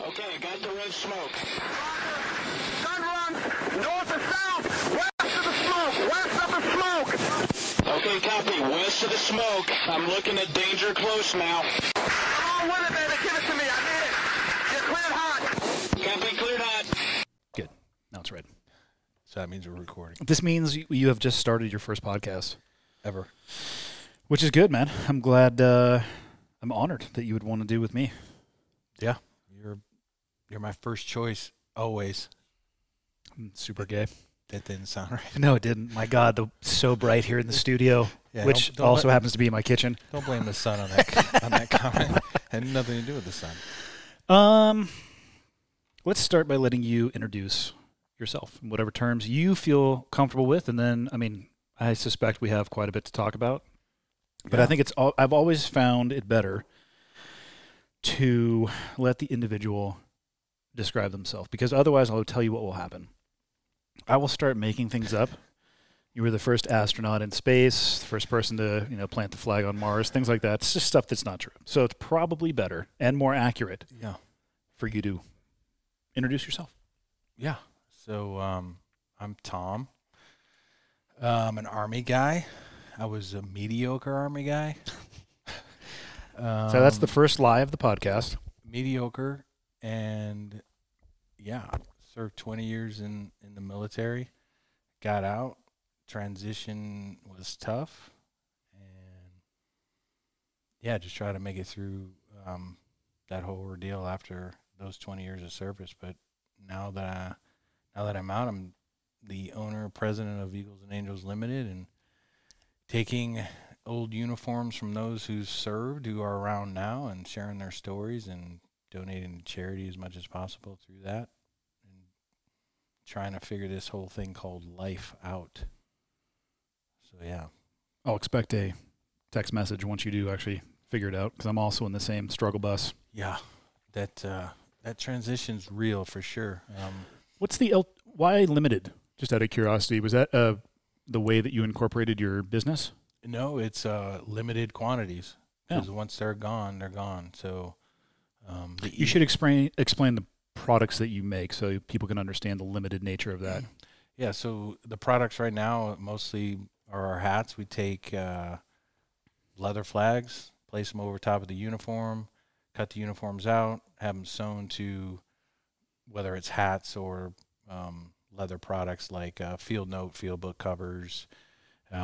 Okay, I got the red smoke. Gun run, north to south, west of the smoke, west of the smoke. Okay, copy. West of the smoke. I'm looking at danger close now. Come on with it, baby. Give it to me. I need it. You're cleared hot. Copy, cleared hot. Good. Now it's red. So that means we're recording. This means you have just started your first podcast. Ever. Which is good, man. I'm glad, I'm honored that you would want to do with me. Yeah. You're my first choice, always. I'm super gay. That didn't sound right. No, it didn't. My God, so bright here in the studio, Yeah, which don't also let- happens to be my kitchen. Don't blame the sun on that comment. Had nothing to do with the sun. Let's start by letting you introduce yourself in whatever terms you feel comfortable with, and then, I mean, I suspect we have quite a bit to talk about. But Yeah. I think I've always found it better to let the individual describe themselves, because otherwise I'll tell you what will happen. I will start making things up. You were the first astronaut in space, the first person to, plant the flag on Mars, things like that. It's just stuff that's not true. So it's probably better and more accurate Yeah. for you to introduce yourself. Yeah. So I'm Tom. I'm an Army guy. I was a mediocre Army guy. So that's the first lie of the podcast. Mediocre, and yeah, served 20 years in the military, got out. Transition was tough, and yeah, just try to make it through that whole ordeal after those 20 years of service. But now that I'm out, I'm the owner, president of Eagles and Angels Limited, and taking old uniforms from those who served, who are around now, and sharing their stories and donating to charity as much as possible through that, and trying to figure this whole thing called life out. So yeah. I'll expect a text message once you do actually figure it out, because I'm also in the same struggle bus. Yeah, that transition's real for sure. What's why limited? Just out of curiosity, was that the way that you incorporated your business? No, it's limited quantities, because once they're gone, they're gone. So you should explain the products that you make so people can understand the limited nature of that. Yeah, so the products right now mostly are our hats. We take leather flags, place them over top of the uniform, cut the uniforms out, have them sewn to whether it's hats or leather products like field note, field book covers.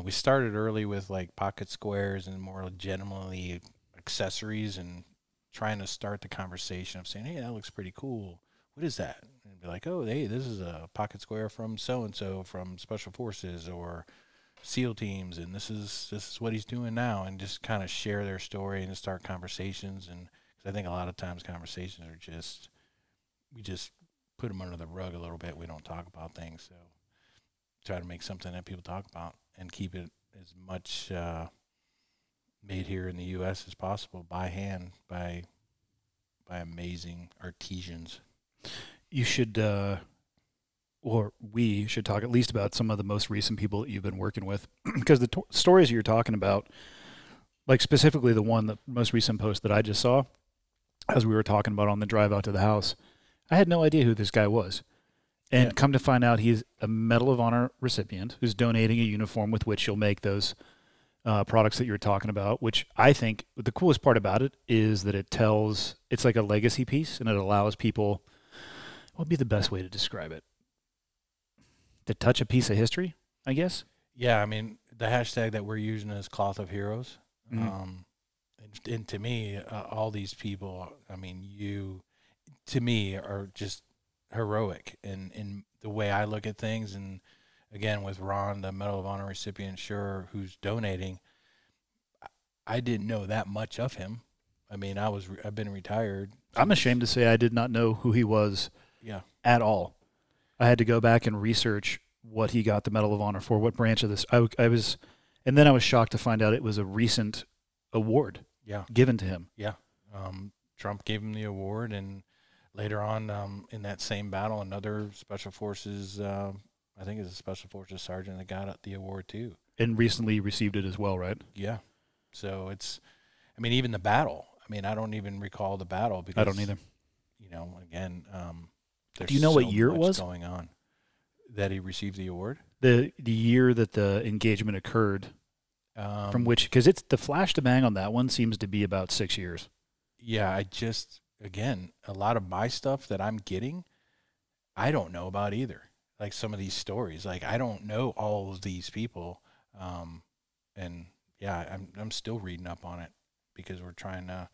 We started early with like pocket squares and more legitimately accessories, and trying to start the conversation of saying, hey, that looks pretty cool. What is that? And be like, oh, hey, this is a pocket square from so-and-so from Special Forces or SEAL teams, and this is what he's doing now, and just kind of share their story and start conversations. And cause I think a lot of times conversations are we just put them under the rug a little bit. We don't talk about things. So try to make something that people talk about and keep it as much made here in the U.S. as possible by hand, by amazing artisans. You should, or we should talk at least about some of the most recent people that you've been working with, because the stories you're talking about, like specifically the most recent post that I just saw, as we were talking about on the drive out to the house, I had no idea who this guy was. And come to find out, he's a Medal of Honor recipient who's donating a uniform with which you'll make those products that you're talking about, which I think the coolest part about it is that it's like a legacy piece, and it allows people, what would be the best way to describe it? To touch a piece of history, I guess? Yeah, I mean, the hashtag that we're using is Cloth of Heroes. Mm-hmm. And to me, all these people, I mean, to me, are just heroic in the way I look at things. And again, with Ron, the Medal of Honor recipient, who's donating, I didn't know that much of him. I mean, I've been retired. I'm ashamed to say I did not know who he was at all. I had to go back and research what he got the Medal of Honor for, what branch of this. And then I was shocked to find out it was a recent award given to him. Yeah. Trump gave him the award, and later on in that same battle, another Special Forces, I think it's a Special Forces sergeant that got the award too. And recently received it as well, right? Yeah. So even the battle, I mean, I don't even recall the battle because I don't either. again, there's Do you know what so year it much was? going on that he received the award? The year that the engagement occurred, from which, because it's the flash to bang on that one seems to be about 6 years. Yeah, again, a lot of my stuff that I'm getting, I don't know about either. Like some of these stories, like I don't know all of these people, and yeah, I'm still reading up on it because we're trying to,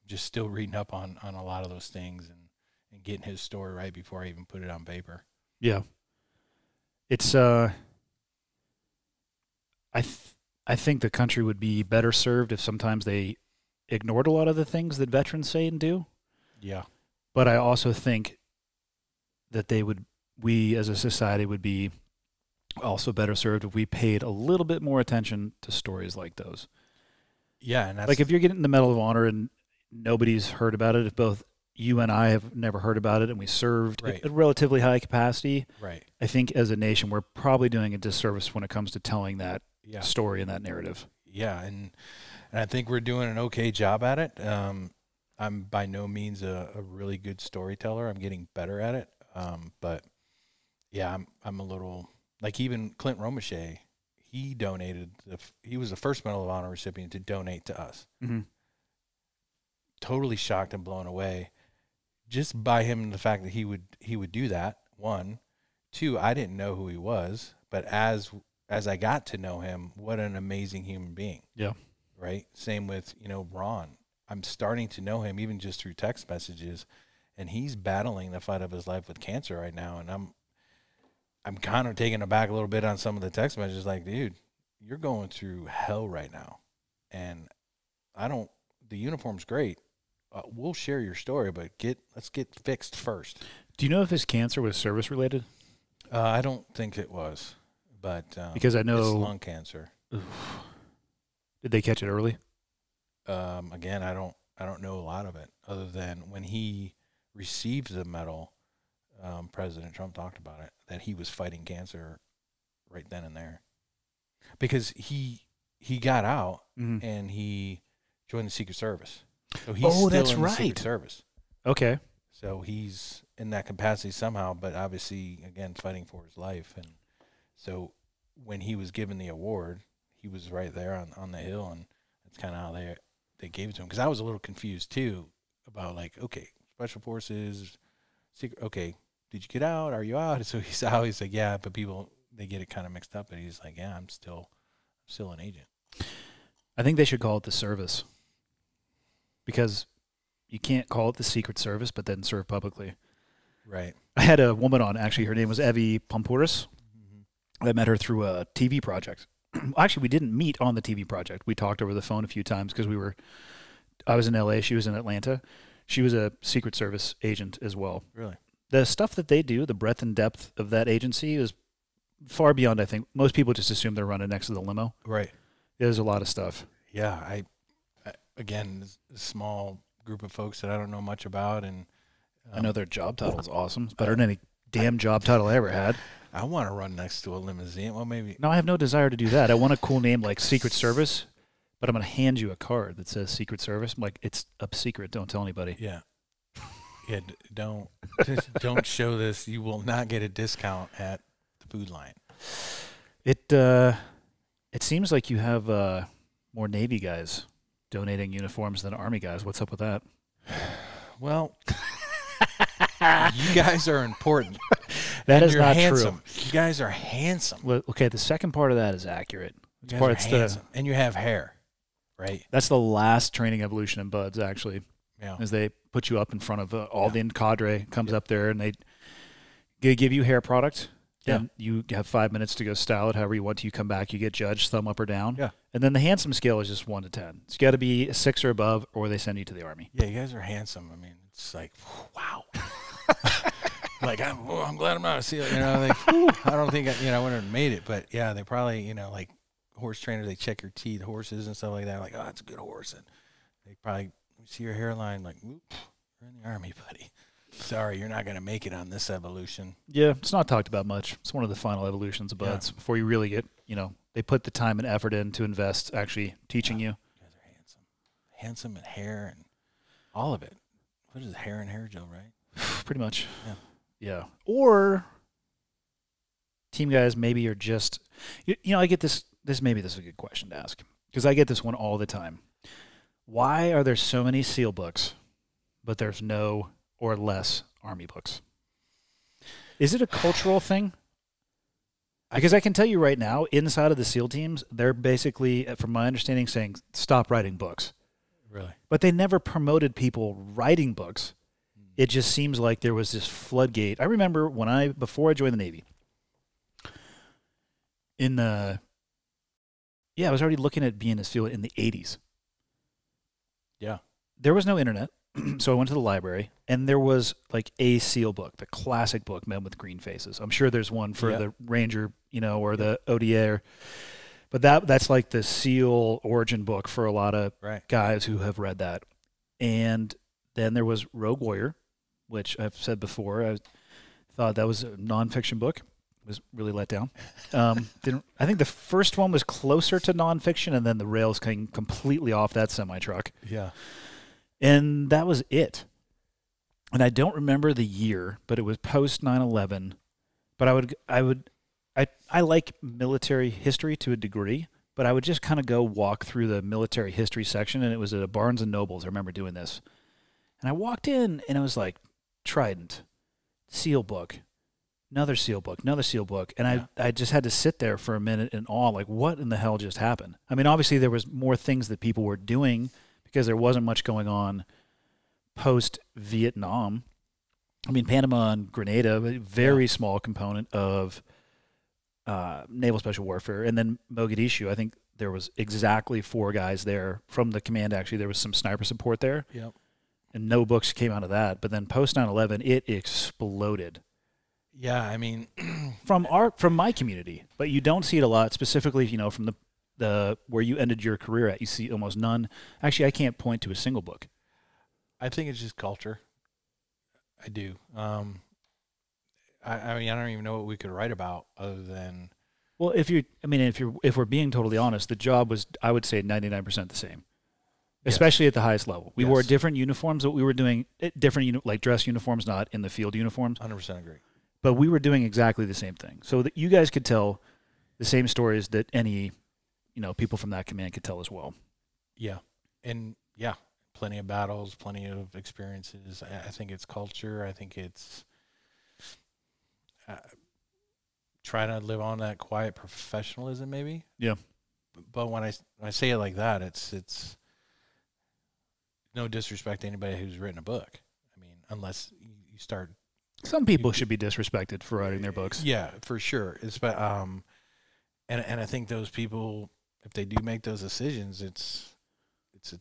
just still reading up on a lot of those things and getting his story right before I even put it on paper. Yeah. It's I think the country would be better served if sometimes they ignored a lot of the things that veterans say and do. Yeah. But I also think that we as a society would be also better served if we paid a little bit more attention to stories like those. Yeah, and that's Like if you're getting the Medal of Honor and nobody's heard about it, if both you and I have never heard about it and we served Right. at a relatively high capacity, right. I think as a nation we're probably doing a disservice when it comes to telling that Yeah. story and that narrative. Yeah, and I think we're doing an okay job at it. I'm by no means a really good storyteller. I'm getting better at it. But yeah, I'm a little like even Clint Romeshay. He donated. He was the first Medal of Honor recipient to donate to us. Mm-hmm. Totally shocked and blown away, just by him and the fact that he would do that. 1, 2. I didn't know who he was, but as I got to know him, what an amazing human being. Yeah. Right. Same with Ron. I'm starting to know him even just through text messages, and he's battling the fight of his life with cancer right now. And I'm kind of taken aback a little bit on some of the text messages. Like, dude, you're going through hell right now, and the uniform's great. We'll share your story, but let's get fixed first. Do you know if his cancer was service related? I don't think it was, but Because I know it's lung cancer. Did they catch it early? Again, I don't know a lot of it other than when he received the medal, President Trump talked about it, that he was fighting cancer right then and there, because he got out and he joined the Secret Service. So he's still that's in the Secret right. Service. Okay. So he's in that capacity somehow, but obviously, again, fighting for his life. And so when he was given the award, he was right there on the hill, and that's kind of how they gave it to him. Because I was a little confused, too, about, like, okay, Special Forces, secret, okay, did you get out? Are you out? So he's out. He's like, yeah, but people, they get it kind of mixed up. And he's like, yeah, I'm still an agent. I think they should call it the service, because you can't call it the Secret Service but then serve publicly. Right. I had a woman on, actually. Her name was Evie Pompouris. I met her through a TV project. Actually, we didn't meet on the TV project. We talked over the phone a few times because I was in LA, she was in Atlanta. She was a Secret Service agent as well. Really? The stuff that they do, the breadth and depth of that agency is far beyond, I think. Most people just assume they're running next to the limo. Right. There's a lot of stuff. Yeah. I again, a small group of folks that I don't know much about, and I know their job title is awesome. It's better than any damn job title I ever had. I want to run next to a limousine. Well, maybe. No, I have no desire to do that. I want a cool name like Secret Service, but I'm going to hand you a card that says Secret Service. I'm like, it's a secret. Don't tell anybody. Yeah. Yeah. Don't show this. You will not get a discount at the Food Lion. It seems like you have more Navy guys donating uniforms than Army guys. What's up with that? Well, you guys are important. That is You're not handsome. true. You guys are handsome. Well, okay, the second part of that is accurate. You guys are handsome. And you have hair, right? That's the last training evolution in Buds, actually, Yeah. is they put you up in front of all the cadre comes up there, and they give you hair product. And you have 5 minutes to go style it however you want. You come back, you get judged, thumb up or down. Yeah. And then the handsome scale is just 1 to 10. It's got to be a 6 or above, or they send you to the Army. Yeah, you guys are handsome. I mean, it's like, wow. Like, I'm glad I'm not a SEAL. Like, I don't think I wouldn't have made it. But, yeah, they probably, like horse trainers, they check your teeth, horses and stuff like that. Like, oh, that's a good horse. And they probably see your hairline, like, whoop, you're in the Army, buddy. Sorry, you're not going to make it on this evolution. Yeah, it's not talked about much. It's one of the final evolutions of Buds before you really get, they put the time and effort in to invest actually teaching you. You guys are handsome. Handsome and hair. And All of it. What is it, hair and hair gel, right? Pretty much. Yeah. Yeah. Or team guys maybe are just, I get this maybe this is a good question to ask because I get this one all the time. Why are there so many SEAL books, but there's no or less Army books? Is it a cultural thing? Because I can tell you right now, inside of the SEAL teams, they're basically, from my understanding, saying, stop writing books. Really? But they never promoted people writing books. It just seems like there was this floodgate. I remember before I joined the Navy, I was already looking at being a SEAL in the 80s. Yeah. There was no internet, so I went to the library, and there was like a SEAL book, the classic book, Men with Green Faces. I'm sure there's one for the Ranger, or the ODA, but that's like the SEAL origin book for a lot of guys who have read that. And then there was Rogue Warrior, which I've said before. I thought that was a nonfiction book. Was really let down. I think the first one was closer to nonfiction, and then the rails came completely off that semi-truck. Yeah. And that was it. And I don't remember the year, but it was post 9/11. But I like military history to a degree, but I would just kind of go walk through the military history section, and it was at a Barnes and Nobles. I remember doing this. And I walked in, and it was like Trident, SEAL book, another SEAL book, another SEAL book. And I just had to sit there for a minute in awe, like, what in the hell just happened? I mean, obviously there was more things that people were doing because there wasn't much going on post-Vietnam. I mean, Panama and Grenada, a very small component of naval special warfare. And then Mogadishu, I think there was exactly 4 guys there from the command. Actually, there was some sniper support there. Yep. And no books came out of that. But then post 9/11, it exploded. Yeah, I mean, from my community, but you don't see it a lot. Specifically, from the where you ended your career at, you see almost none. Actually, I can't point to a single book. I think it's just culture. I do. I mean, I don't even know what we could write about other than. Well, if we're being totally honest, the job was, I would say, 99% the same. Especially at the highest level. We wore different uniforms, but we were doing different, like dress uniforms, not in the field uniforms. 100% agree. But we were doing exactly the same thing. So that you guys could tell the same stories that any, people from that command could tell as well. Yeah. And plenty of battles, plenty of experiences. I think it's culture. I think it's trying to live on that quiet professionalism maybe. Yeah. But when I say it like that, it's no disrespect to anybody who's written a book. I mean, unless you start. Some people should be disrespected for writing their books. Yeah, for sure. And I think those people, if they do make those decisions,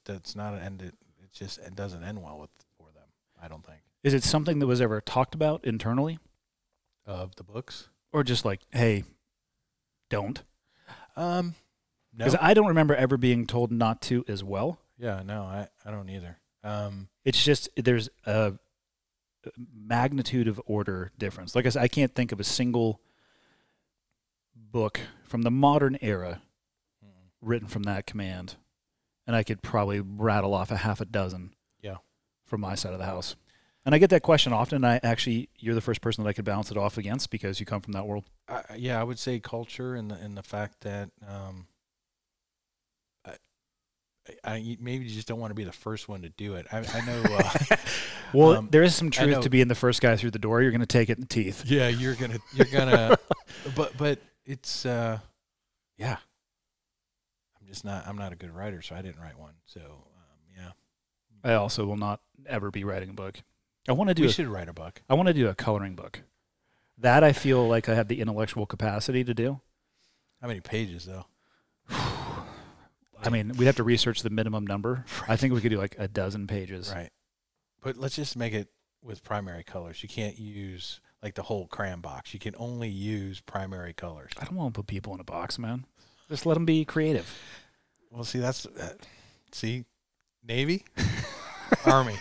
that's not an end. It doesn't end well for them. I don't think. Is it something that was ever talked about internally? Of the books, or just like, hey, don't. No, because I don't remember ever being told not to as well. Yeah, no, I don't either. It's just there's a magnitude of order difference. Like I said, I can't think of a single book from the modern era written from that command, and I could probably rattle off a half a dozen. Yeah, from my side of the house. And I get that question often. You're the first person that I could bounce it off against because you come from that world. I would say culture and the fact that maybe you just don't want to be the first one to do it. I know. Well, there is some truth to being the first guy through the door. You're going to take it in the teeth. Yeah, you're gonna. but it's I'm not a good writer, so I didn't write one. So I also will not ever be writing a book. We should write a book. I want to do a coloring book. That I feel like I have the intellectual capacity to do. How many pages though? I mean, we'd have to research the minimum number. Right. I think we could do like a dozen pages. Right. But let's just make it with primary colors. You can't use like the whole crayon box. You can only use primary colors. I don't want to put people in a box, man. Just let them be creative. Well, see, Navy, Army.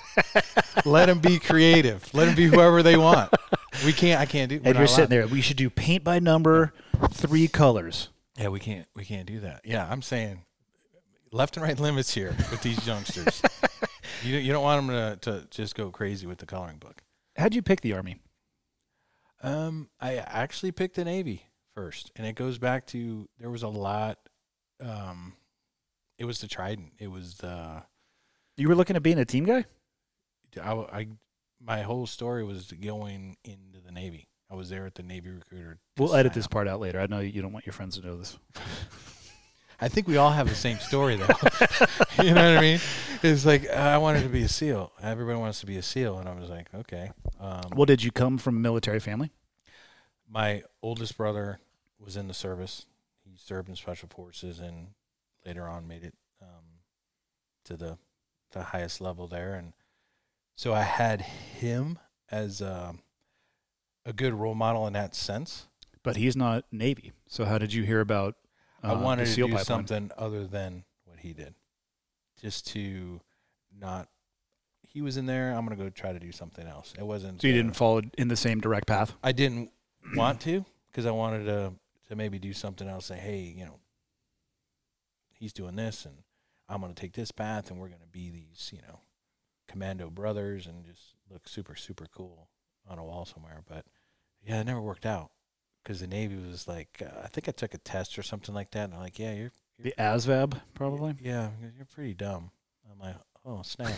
Let them be creative. Let them be whoever they want. I can't do. And you're sitting there. We should do paint by number, 3 colors. Yeah, we can't do that. Yeah, I'm saying left and right limits here with these youngsters. You don't want them to just go crazy with the coloring book. How'd you pick the Army? I actually picked the Navy first, and it goes back to there was a lot. It was the Trident. It was the. You were looking at being a team guy? My whole story was going into the Navy. I was there at the Navy recruiter. We'll edit this part out later. I know you don't want your friends to know this. I think we all have the same story, though. You know what I mean? It's like, I wanted to be a SEAL. Everybody wants to be a SEAL. And I was like, okay. Well, did you come from a military family? My oldest brother was in the service. He served in Special Forces and later on made it to the highest level there. And so I had him as a good role model in that sense. But he's not Navy. So how did you hear about I wanted the to SEAL do pipeline? something other than what he did. Just to not – he was in there. I'm going to go try to do something else. It wasn't – So you didn't follow in the same direct path? I didn't want to because I wanted to maybe do something else. Say, hey, you know, he's doing this and I'm going to take this path and we're going to be these, you know, commando brothers and just look super, super cool on a wall somewhere. But, yeah, it never worked out because the Navy was like I think I took a test or something like that. And I'm like, yeah, you're The ASVAB, probably? yeah, you're pretty dumb. I'm like, oh, snap.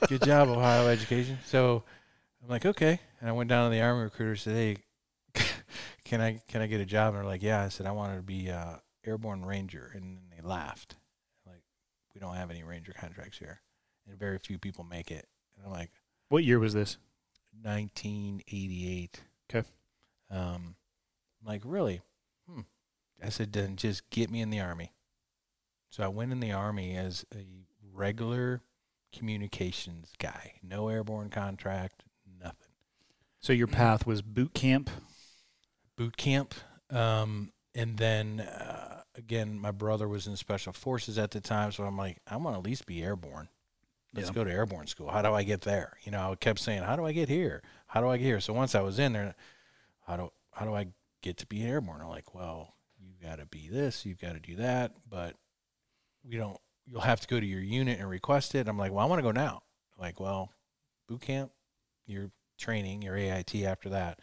Good job, Ohio education. So I'm like, okay. And I went down to the Army recruiter and said, hey, can I get a job? And they're like, yeah. I said, I wanted to be airborne ranger. And then they laughed. Like, we don't have any ranger contracts here. And very few people make it. And I'm like, What year was this? 1988. Okay. I'm like, really? I said, then just get me in the Army. So I went in the Army as a regular communications guy. No airborne contract, nothing. So your path was boot camp? Boot camp. And then, again, my brother was in Special Forces at the time, so I'm like, I want to at least be airborne. Let's go to airborne school. How do I get there? You know, I kept saying, how do I get here? How do I get here? So once I was in there, how do I get to be airborne? I'm like, well, you got to be this, you've got to do that, but you'll have to go to your unit and request it. I'm like, well, I want to go now. Like, well, boot camp, you're training, your AIT after that.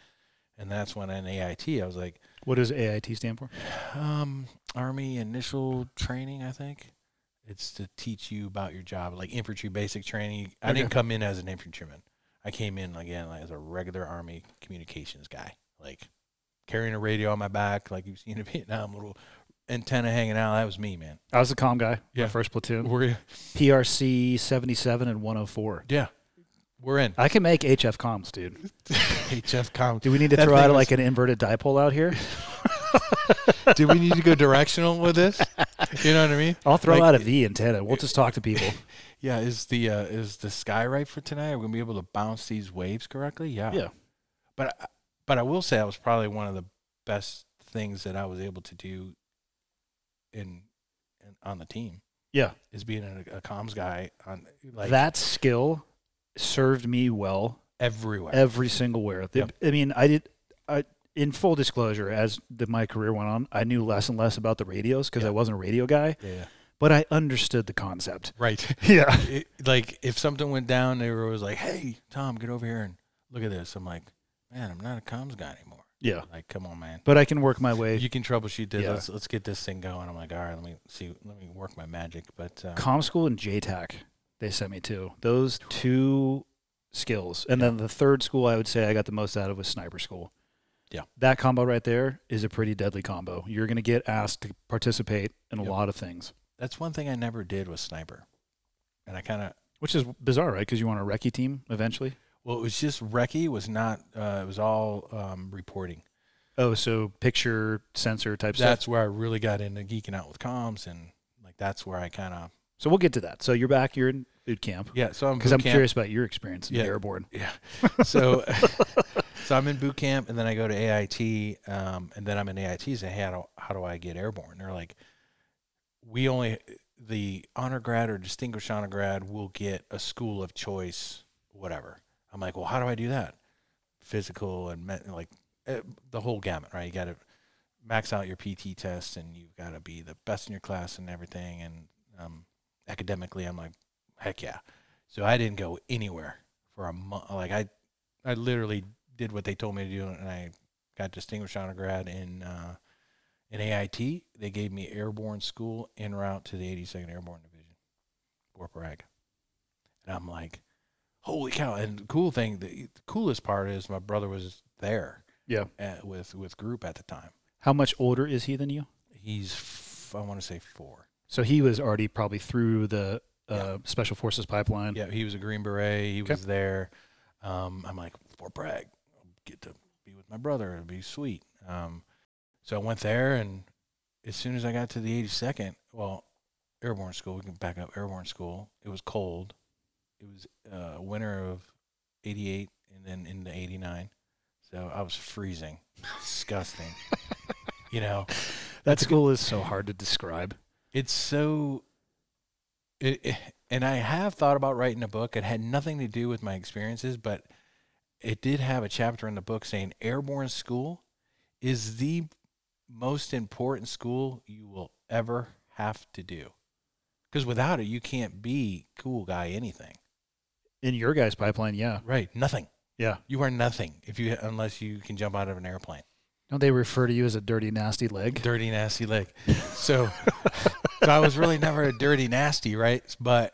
And that's when in AIT, I was like, What does AIT stand for? Army Initial Training, I think. It's to teach you about your job, like infantry basic training. I didn't come in as an infantryman. I came in, again, like as a regular Army communications guy, like carrying a radio on my back, like you've seen in Vietnam, little antenna hanging out. That was me, man. I was a comm guy. Yeah. My first platoon. Were you? PRC 77 and 104. Yeah. We're in. I can make HF comms, dude. HF comms. Do we need to throw out like an inverted dipole out here? Do we need to go directional with this? You know what I mean? I'll throw Like, out a V antenna. We'll just talk to people. Yeah, is the sky right for tonight? Are we gonna be able to bounce these waves correctly? Yeah. Yeah. But I will say that was probably one of the best things that I was able to do in on the team. Yeah. Is being a comms guy on like That skill served me well everywhere. every single where. Yep. I mean, in full disclosure, as my career went on, I knew less and less about the radios because I wasn't a radio guy. Yeah. But I understood the concept. Right. Yeah. Like if something went down, they were always like, "Hey, Tom, get over here and look at this." I'm like, "Man, I'm not a comms guy anymore." Yeah. Like, come on, man. But I can work my way. You can troubleshoot this. Yeah. Let's get this thing going. I'm like, all right, let me work my magic. But Comm school and JTAC, they sent me to. Those two skills. And then the third school I would say I got the most out of was sniper school. Yeah. That combo right there is a pretty deadly combo. You're going to get asked to participate in a lot of things. that's one thing I never did was sniper. And I kind of... Which is bizarre, right? Because you want a recce team eventually? Well, it was just recce was not... it was all reporting. Oh, so picture sensor type stuff? That's where I really got into geeking out with comms, and like that's where I kind of... So we'll get to that. So you're back, you're in boot camp. Yeah, so I'm because I'm curious about your experience in airborne. Yeah. So so I'm in boot camp, and then I go to AIT, and then I'm in AIT, and say, hey, how do I get airborne? They're like, the honor grad or distinguished honor grad will get a school of choice, whatever. I'm like, well, how do I do that? Physical and the whole gamut, right? You got to max out your PT test, and you've got to be the best in your class and everything. And academically, I'm like, Heck yeah. So I didn't go anywhere for a month. Like I literally did what they told me to do, and I got distinguished honor grad in AIT. They gave me airborne school en route to the 82nd Airborne Division, Fort Bragg. And I'm like, holy cow. And the coolest part is my brother was there with group at the time. How much older is he than you? He's, I want to say 4. So he was already probably through the Special Forces pipeline. Yeah, he was a Green Beret. He was there. I'm like, Fort Bragg, I'll get to be with my brother. It'd be sweet. So I went there, and as soon as I got to the 82nd, airborne school, we can back up, airborne school, it was cold. It was winter of 88 and then into 89. So I was freezing. Disgusting. You know. That school is so hard to describe. It's so... and I have thought about writing a book. It had nothing to do with my experiences, but it did have a chapter in the book saying airborne school is the most important school you will ever have to do. Because without it, you can't be cool guy anything. In your guys' pipeline, yeah. Right. Nothing. Yeah. You are nothing unless you can jump out of an airplane. Don't they refer to you as a dirty, nasty leg? Dirty, nasty leg. So I was really never a dirty, nasty, right? But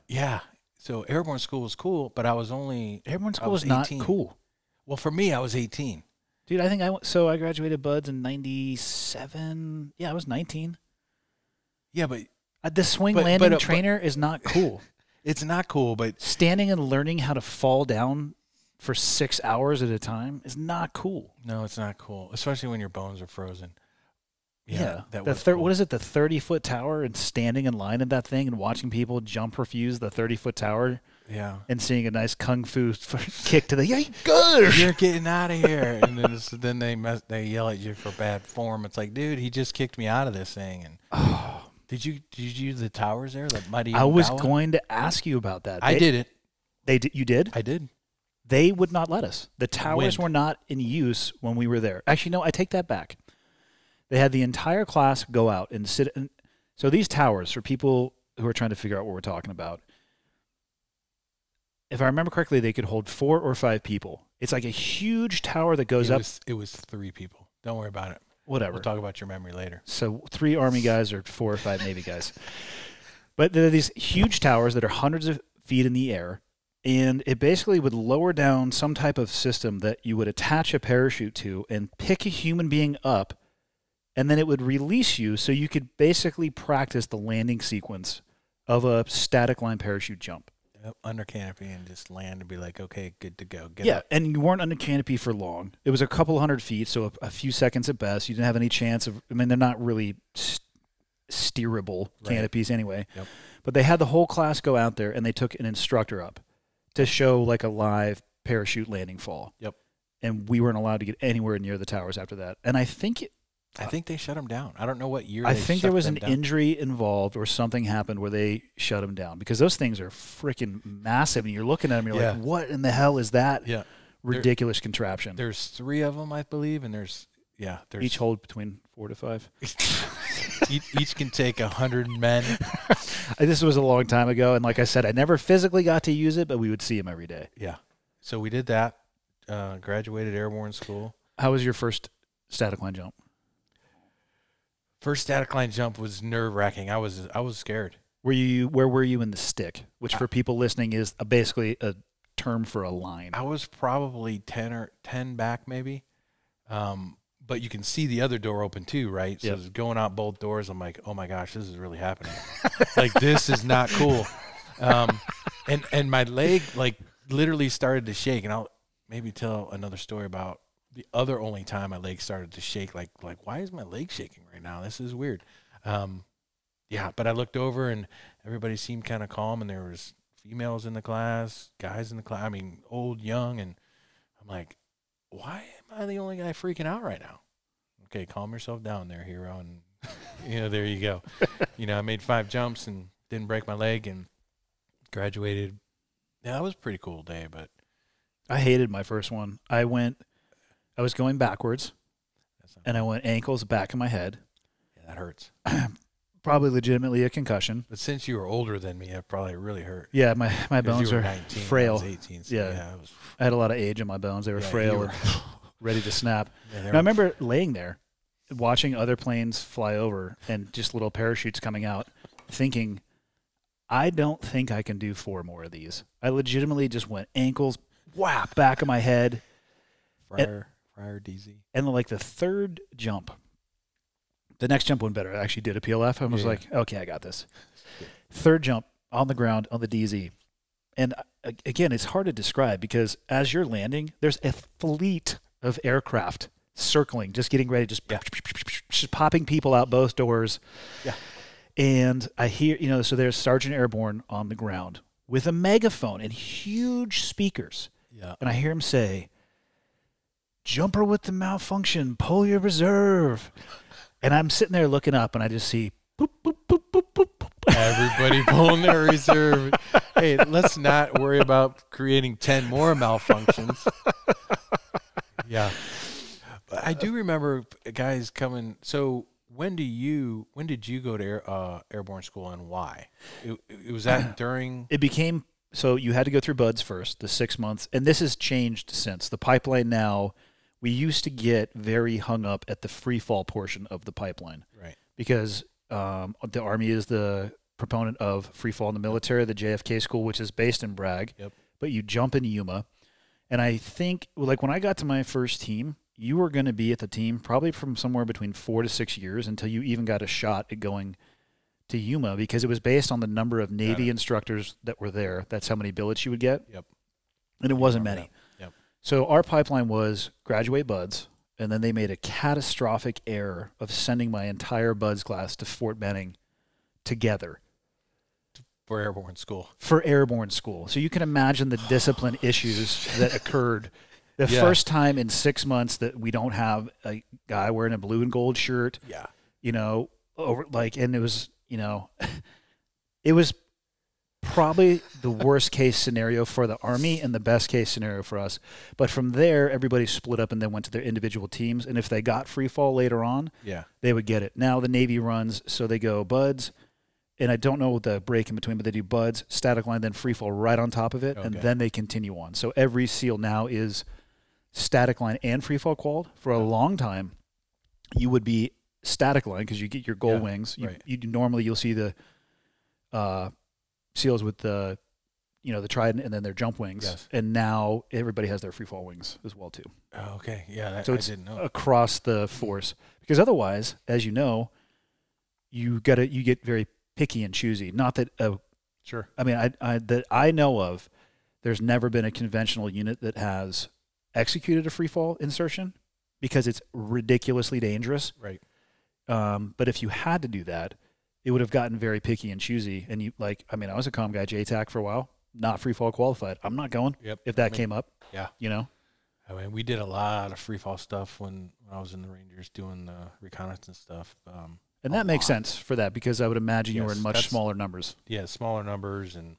yeah. So airborne school was cool, but I was only... Airborne school was not cool. Well, for me, I was 18. Dude, I think I graduated BUD/S in 97. Yeah, I was 19. Yeah, but... The swing landing trainer is not cool. It's not cool, but... Standing and learning how to fall down for 6 hours at a time is not cool. No, it's not cool, especially when your bones are frozen. Yeah. That was cool. What is it, the 30-foot tower, and standing in line at that thing and watching people jump refuse the 30-foot tower? Yeah. And seeing a nice kung fu kick to the, yeah, good. You're getting out of here. And then they yell at you for bad form. It's like, dude, he just kicked me out of this thing. And Did you use the towers there? The Mighty I was going to ask you about that. I did it. You did? I did. They would not let us. The towers were not in use when we were there. Actually, no, I take that back. They had the entire class go out and sit. So these towers, for people who are trying to figure out what we're talking about, if I remember correctly, they could hold 4 or 5 people. It's like a huge tower that goes up. It was 3 people. Don't worry about it. Whatever. We'll talk about your memory later. So 3 Army guys or 4 or 5 Navy guys. But there are these huge towers that are hundreds of feet in the air, and it basically would lower down some type of system that you would attach a parachute to and pick a human being up, and then it would release you so you could basically practice the landing sequence of a static line parachute jump. Under canopy and just land and be like, okay, good to go. Get up. And you weren't under canopy for long. It was a couple hundred feet, so a few seconds at best. You didn't have any chance of, I mean, they're not really steerable canopies anyway. Yep. But they had the whole class go out there, and they took an instructor up to show like a live parachute landing fall. Yep. And we weren't allowed to get anywhere near the towers after that. And I think they shut them down. I don't know what year. I think there was an injury involved or something happened where they shut them down, because those things are freaking massive, and you're looking at them, you're like, what in the hell is that ridiculous contraption? There's 3 of them, I believe, and there's each hold between 4 to 5. Each can take 100 men. This was a long time ago, and like I said, I never physically got to use it, but we would see them every day. Yeah. So we did that. Graduated airborne school. How was your first static line jump? First static line jump was nerve-wracking. I was scared. Where were you in the stick? Which for people listening is basically a term for a line. I was probably 10 back maybe. But you can see the other door open too, right? So it's going out both doors. I'm like, oh my gosh, this is really happening. Like, this is not cool. And my leg like literally started to shake. And I'll maybe tell another story about the other only time my leg started to shake. Like why is my leg shaking right now? This is weird. But I looked over and everybody seemed kind of calm, and there was females in the class, guys in the class. I mean, old, young, and I'm like, why am I the only guy freaking out right now? Okay, calm yourself down there, hero. And, there you go. I made 5 jumps and didn't break my leg and graduated. Yeah, that was a pretty cool day, but. I hated my first one. I was going backwards, and I went ankles back of my head. Yeah, that hurts. probably legitimately a concussion. But since you were older than me, it probably really hurt. Yeah, my 'Cause bones you were are 19, frail. I was 18. So Yeah. it was, I had a lot of age in my bones. They were yeah, frail you were- and ready to snap. yeah, they And I were- remember laying there, watching other planes fly over and just little parachutes coming out, thinking, I don't think I can do 4 more of these. I legitimately just went ankles, whap, back of my head. Friar DZ. And like the third jump, the next jump went better. I actually did a PLF. I was Yeah. like, okay, I got this. Third jump on the ground on the DZ. And again, it's hard to describe because as you're landing, there's a fleet of aircraft circling, just getting ready, just popping people out both doors. Yeah. And I hear, so there's Sergeant Airborne on the ground with a megaphone and huge speakers. Yeah. And I hear him say, jumper with the malfunction, pull your reserve. And I'm sitting there looking up and I just see boop, boop, boop, boop, boop, boop. Everybody pulling their reserve. Hey, let's not worry about creating 10 more malfunctions. Yeah. But I do remember guys coming. So when did you go to airborne school and why? It was that during. It became, so you had to go through BUDS first, the 6 months. And this has changed since. The pipeline now, we used to get very hung up at the free fall portion of the pipeline. Right. Because the Army is the proponent of free fall in the military, the JFK school, which is based in Bragg. Yep. But you jump in Yuma. And I think, like when I got to my first team, you were going to be at the team probably from somewhere between 4 to 6 years until you even got a shot at going to Yuma because it was based on the number of Navy instructors that were there. That's how many billets you would get. Yep. And it wasn't many. That. Yep. So our pipeline was graduate BUDS, and then they made a catastrophic error of sending my entire BUDS class to Fort Benning together. For airborne school. For airborne school. So you can imagine the discipline issues that occurred. The Yeah. first time in 6 months that we don't have a guy wearing a blue and gold shirt, Yeah. and it was, it was probably the worst case scenario for the Army and the best case scenario for us. But from there, everybody split up and then went to their individual teams. And if they got free fall later on, Yeah. they would get it. Now the Navy runs, so they go BUDS, and I don't know the break in between, but they do BUDS, static line, then free fall right on top of it, and Okay. then they continue on. So every SEAL now is static line and free fall qualified. For a long time, you would be static line because you get your goal wings. right. Normally you'll see the SEALs with the trident and then their jump wings. Yes. And now everybody has their free fall wings as well too. Oh, okay. Yeah. So I it's didn't know. across the force because otherwise, as you know, you get very picky and choosy. Not that Sure. I mean, that I know of, there's never been a conventional unit that has executed a free fall insertion because it's ridiculously dangerous. Right. But if you had to do that, it would have gotten very picky and choosy. And I was a comm guy, JTAC for a while, not free fall qualified. I'm not going. Yep. If that came up. Yeah. I I mean, we did a lot of free fall stuff when I was in the Rangers doing the reconnaissance stuff. And that makes lot. sense for that because I would imagine you were Yes, in much that's- smaller numbers. Yeah, smaller numbers, and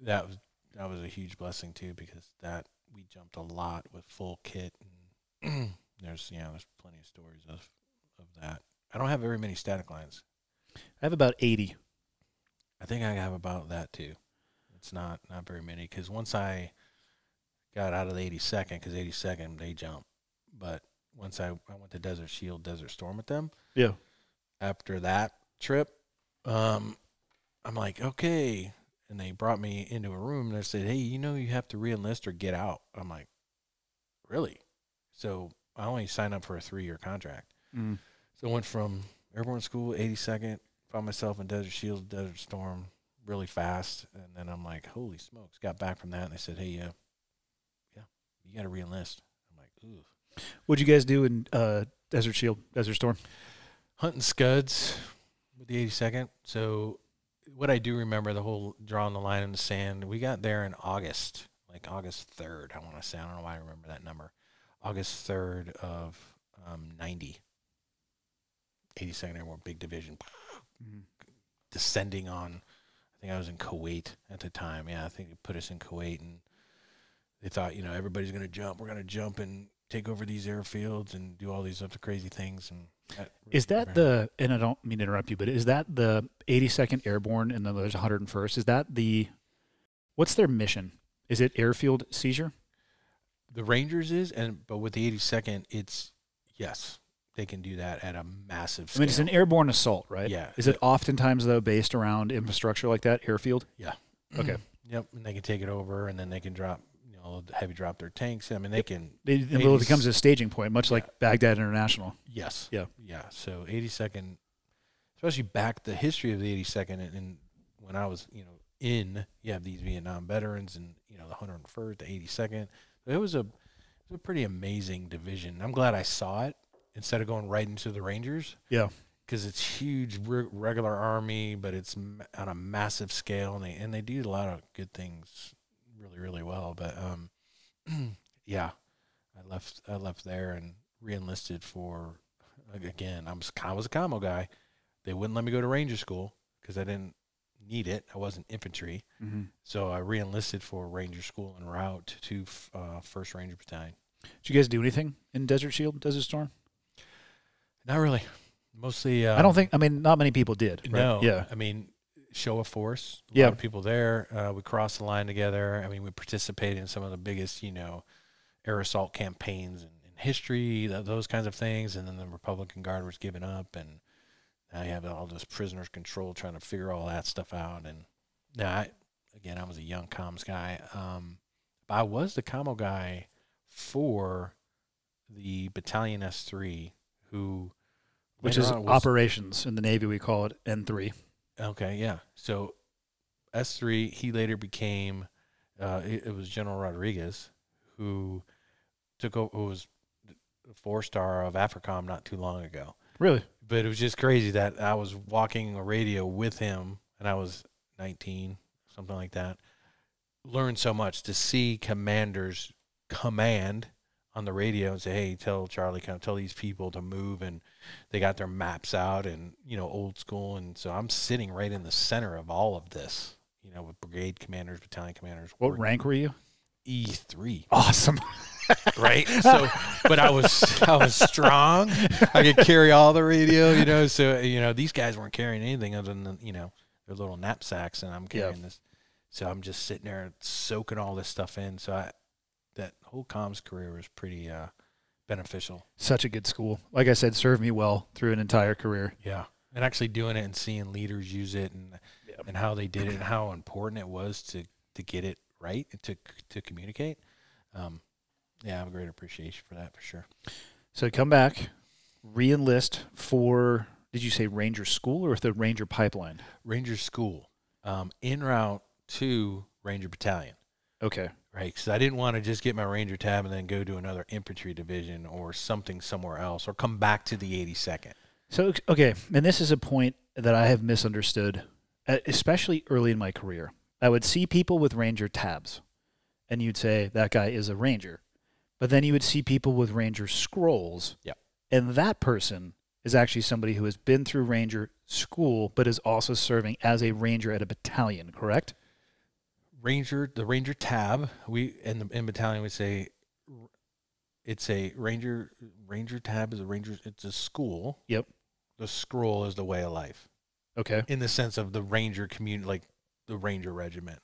that was a huge blessing too because we jumped a lot with full kit, and there's plenty of stories of that. I don't have very many static lines. I have about 80. I think I have about that too. It's not very many because once I got out of the 82nd, because 82nd they jump, but once I went to Desert Shield, Desert Storm with them. Yeah. After that trip, I'm like, okay. And they brought me into a room and they said, hey, you have to re-enlist or get out. I'm like, really? So I only signed up for a 3-year contract. Mm. So I went from airborne school, 82nd, found myself in Desert Shield, Desert Storm really fast. And then I'm like, holy smokes. Got back from that and they said, hey, you got to re-enlist. I'm like, ooh. What'd you guys do in Desert Shield, Desert Storm? Hunting scuds with the 82nd. So what I do remember, the whole drawing the line in the sand, we got there in August, like August 3rd, I want to say. I don't know why I remember that number. August 3rd of 90. 82nd Airborne, big division. Mm-hmm. Descending on, I think I was in Kuwait at the time. Yeah, I think they put us in Kuwait, and they thought, everybody's going to jump. We're going to jump and take over these airfields and do all these other crazy things. And Is that the, and I don't mean to interrupt you, but is that the 82nd Airborne and then there's 101st? Is that what's their mission? Is it airfield seizure? The Rangers is, but with the 82nd, it's, yes, they can do that at a massive scale. I mean, it's an airborne assault, right? Yeah. Is it oftentimes, though, based around infrastructure like that, airfield? Yeah. Okay. Yep, and they can take it over, and then they can drop, heavy drop their tanks. I mean, they can. Well, it becomes a staging point, much like Baghdad International. Yes. Yeah. Yeah. So 82nd, especially back the history of the 82nd, and when I was, you have these Vietnam veterans, and the 101st, the 82nd. It was a pretty amazing division. I'm glad I saw it instead of going right into the Rangers. Yeah. Because it's huge, regular army, but it's on a massive scale, and they do a lot of good things, really, really well. But yeah, I left there and reenlisted for, again, I was a commo guy. They wouldn't let me go to Ranger School because I didn't need it. I wasn't infantry, so I reenlisted for Ranger School en route to 1st Ranger Battalion. Did you guys do anything in Desert Shield, Desert Storm? Not really. Mostly, I don't think. I mean, not many people did. Right? No. Yeah. I mean, show of force. A Yeah. lot of people there. We crossed the line together. I mean, we participated in some of the biggest, air assault campaigns in history, those kinds of things. And then the Republican Guard was given up, and now you have all this prisoners control trying to figure all that stuff out. And now, I was a young comms guy. But I was the commo guy for the Battalion S3, which is operations in the Navy. We call it N3. Okay, yeah. So S3, he later became, it was General Rodriguez, who took over, who was the 4-star of AFRICOM not too long ago. Really? But it was just crazy that I was walking a radio with him, and I was 19, something like that. Learned so much to see commanders command on the radio and say, hey, tell Charlie, tell these people to move, and they got their maps out and, old school. And so I'm sitting right in the center of all of this, with brigade commanders, battalion commanders. What rank were you? E3. Awesome. Right. So, but I was strong. I could carry all the radio, so, these guys weren't carrying anything other than, their little knapsacks, and I'm carrying this. So I'm just sitting there soaking all this stuff in. So that whole comms career was pretty beneficial. Such a good school. Like I said, served me well through an entire career. Yeah. And actually doing it and seeing leaders use it and how they did it and how important it was to get it right, to communicate. I have a great appreciation for that, for sure. So come back, re-enlist for, did you say Ranger School or the Ranger Pipeline? Ranger School, en route to Ranger Battalion. Okay. Right, because I didn't want to just get my Ranger tab and then go to another infantry division or something somewhere else, or come back to the 82nd. So, okay, and this is a point that I have misunderstood, especially early in my career. I would see people with Ranger tabs, and you'd say, that guy is a Ranger. But then you would see people with Ranger scrolls, and that person is actually somebody who has been through Ranger School but is also serving as a Ranger at a battalion, correct? The Ranger tab, in battalion we say it's a Ranger tab is it's a school. Yep. The scroll is the way of life. Okay. In the sense of the Ranger community, like the Ranger regiment,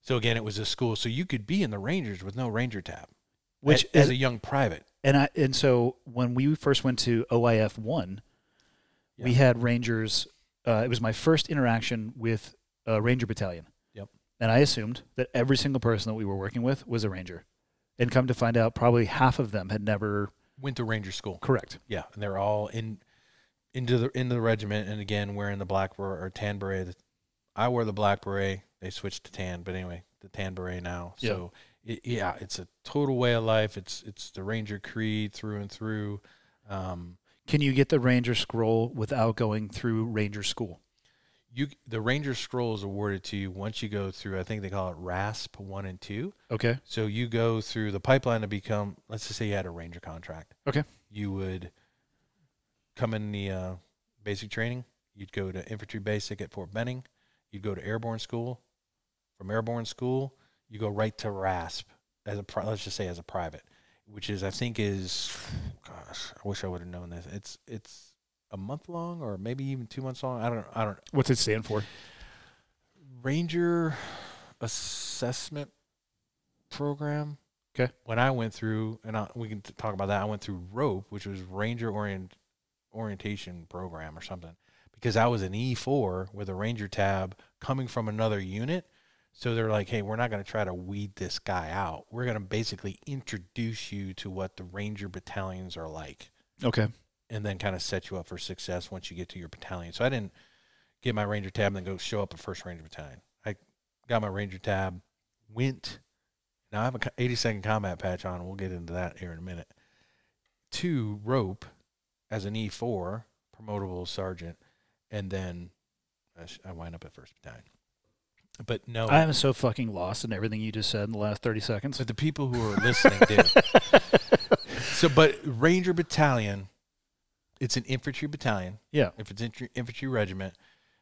So again, it was a school, so you could be in the Rangers with no Ranger tab, which as a young private. And so when we first went to OIF 1, we had Rangers. It was my first interaction with a Ranger battalion. Yep. And I assumed that every single person that we were working with was a Ranger. And come to find out, probably half of them had never went to Ranger School. Correct. Yeah, and they're all into the regiment, and again wearing the black or tan beret. I wore the black beret. They switched to tan, but anyway, the tan beret now. Yep. So it's a total way of life. It's the Ranger creed through and through. Can you get the Ranger scroll without going through Ranger School? The Ranger scroll is awarded to you once you go through, I think they call it RASP 1 and 2. Okay. So you go through the pipeline to become, let's just say you had a Ranger contract. Okay. You would come in the basic training. You'd go to infantry basic at Fort Benning. You'd go to airborne school. From airborne school, you go right to RASP let's just say as a private. which is, I think is, gosh, I wish I would have known this. It's a month long or maybe even 2 months long. I don't. What's it stand for? Ranger Assessment Program. Okay. When I went through, and we can talk about that, I went through ROPE, which was Ranger Orientation Program or something, because I was an E4 with a Ranger tab coming from another unit. So they're like, hey, we're not going to try to weed this guy out. We're going to basically introduce you to what the Ranger battalions are like. Okay. And then kind of set you up for success once you get to your battalion. So I didn't get my Ranger tab and then go show up at 1st Ranger Battalion. I got my Ranger tab, went. Now I have a 82nd combat patch on. We'll get into that here in a minute. To ROPE as an E4, promotable sergeant, and then I wind up at 1st Battalion. But no. I am so fucking lost in everything you just said in the last 30 seconds. But the people who are listening do. So, but Ranger Battalion, it's an infantry battalion. Yeah. If it's infantry regiment,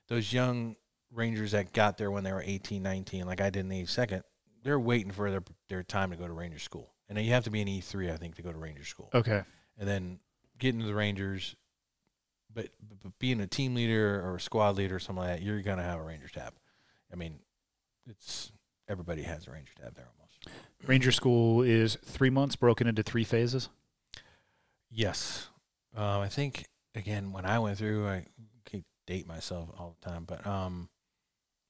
those young Rangers that got there when they were 18, 19, like I did in the 82nd, they're waiting for their time to go to Ranger school. And then you have to be an E3, I think, to go to Ranger school. Okay. And then get into the Rangers, but being a team leader or a squad leader or something like that, you're going to have a Ranger tab. I mean, everybody has a Ranger tab there almost. Ranger school is 3 months broken into 3 phases? Yes. I think, again, when I went through, I can't date myself all the time, but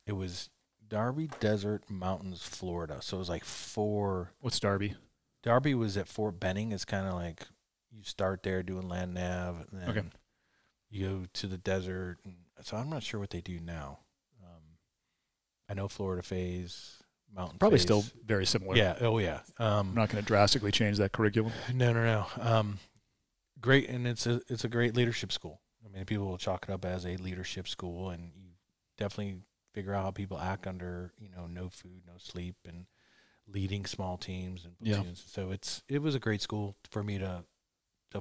it was Darby Desert Mountains, Florida. So it was like 4. What's Darby? Darby was at Fort Benning. It's kind of like you start there doing land nav, and then you go to the desert. And so I'm not sure what they do now. I know Florida phase, mountain Probably phase. still very similar. Yeah. Oh, yeah. I'm not going to drastically change that curriculum. No. Great, and it's a great leadership school. I mean, people will chalk it up as a leadership school, and you definitely figure out how people act under, no food, no sleep, and leading small teams and platoons. Yeah. So it was a great school for me to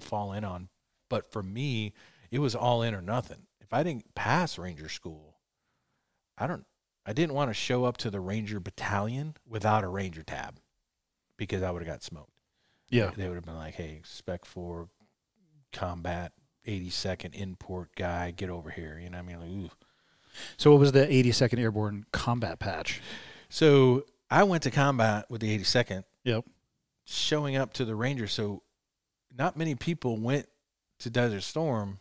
fall in on. But for me, it was all in or nothing. If I didn't pass Ranger school, I didn't want to show up to the Ranger Battalion without a Ranger tab, because I would have got smoked. Yeah. They would have been like, hey, Spec 4 combat 82nd import guy, get over here. You know what I mean? Like, ooh. So what was the 82nd Airborne combat patch? So I went to combat with the 82nd. Yep. Showing up to the Ranger. So not many people went to Desert Storm.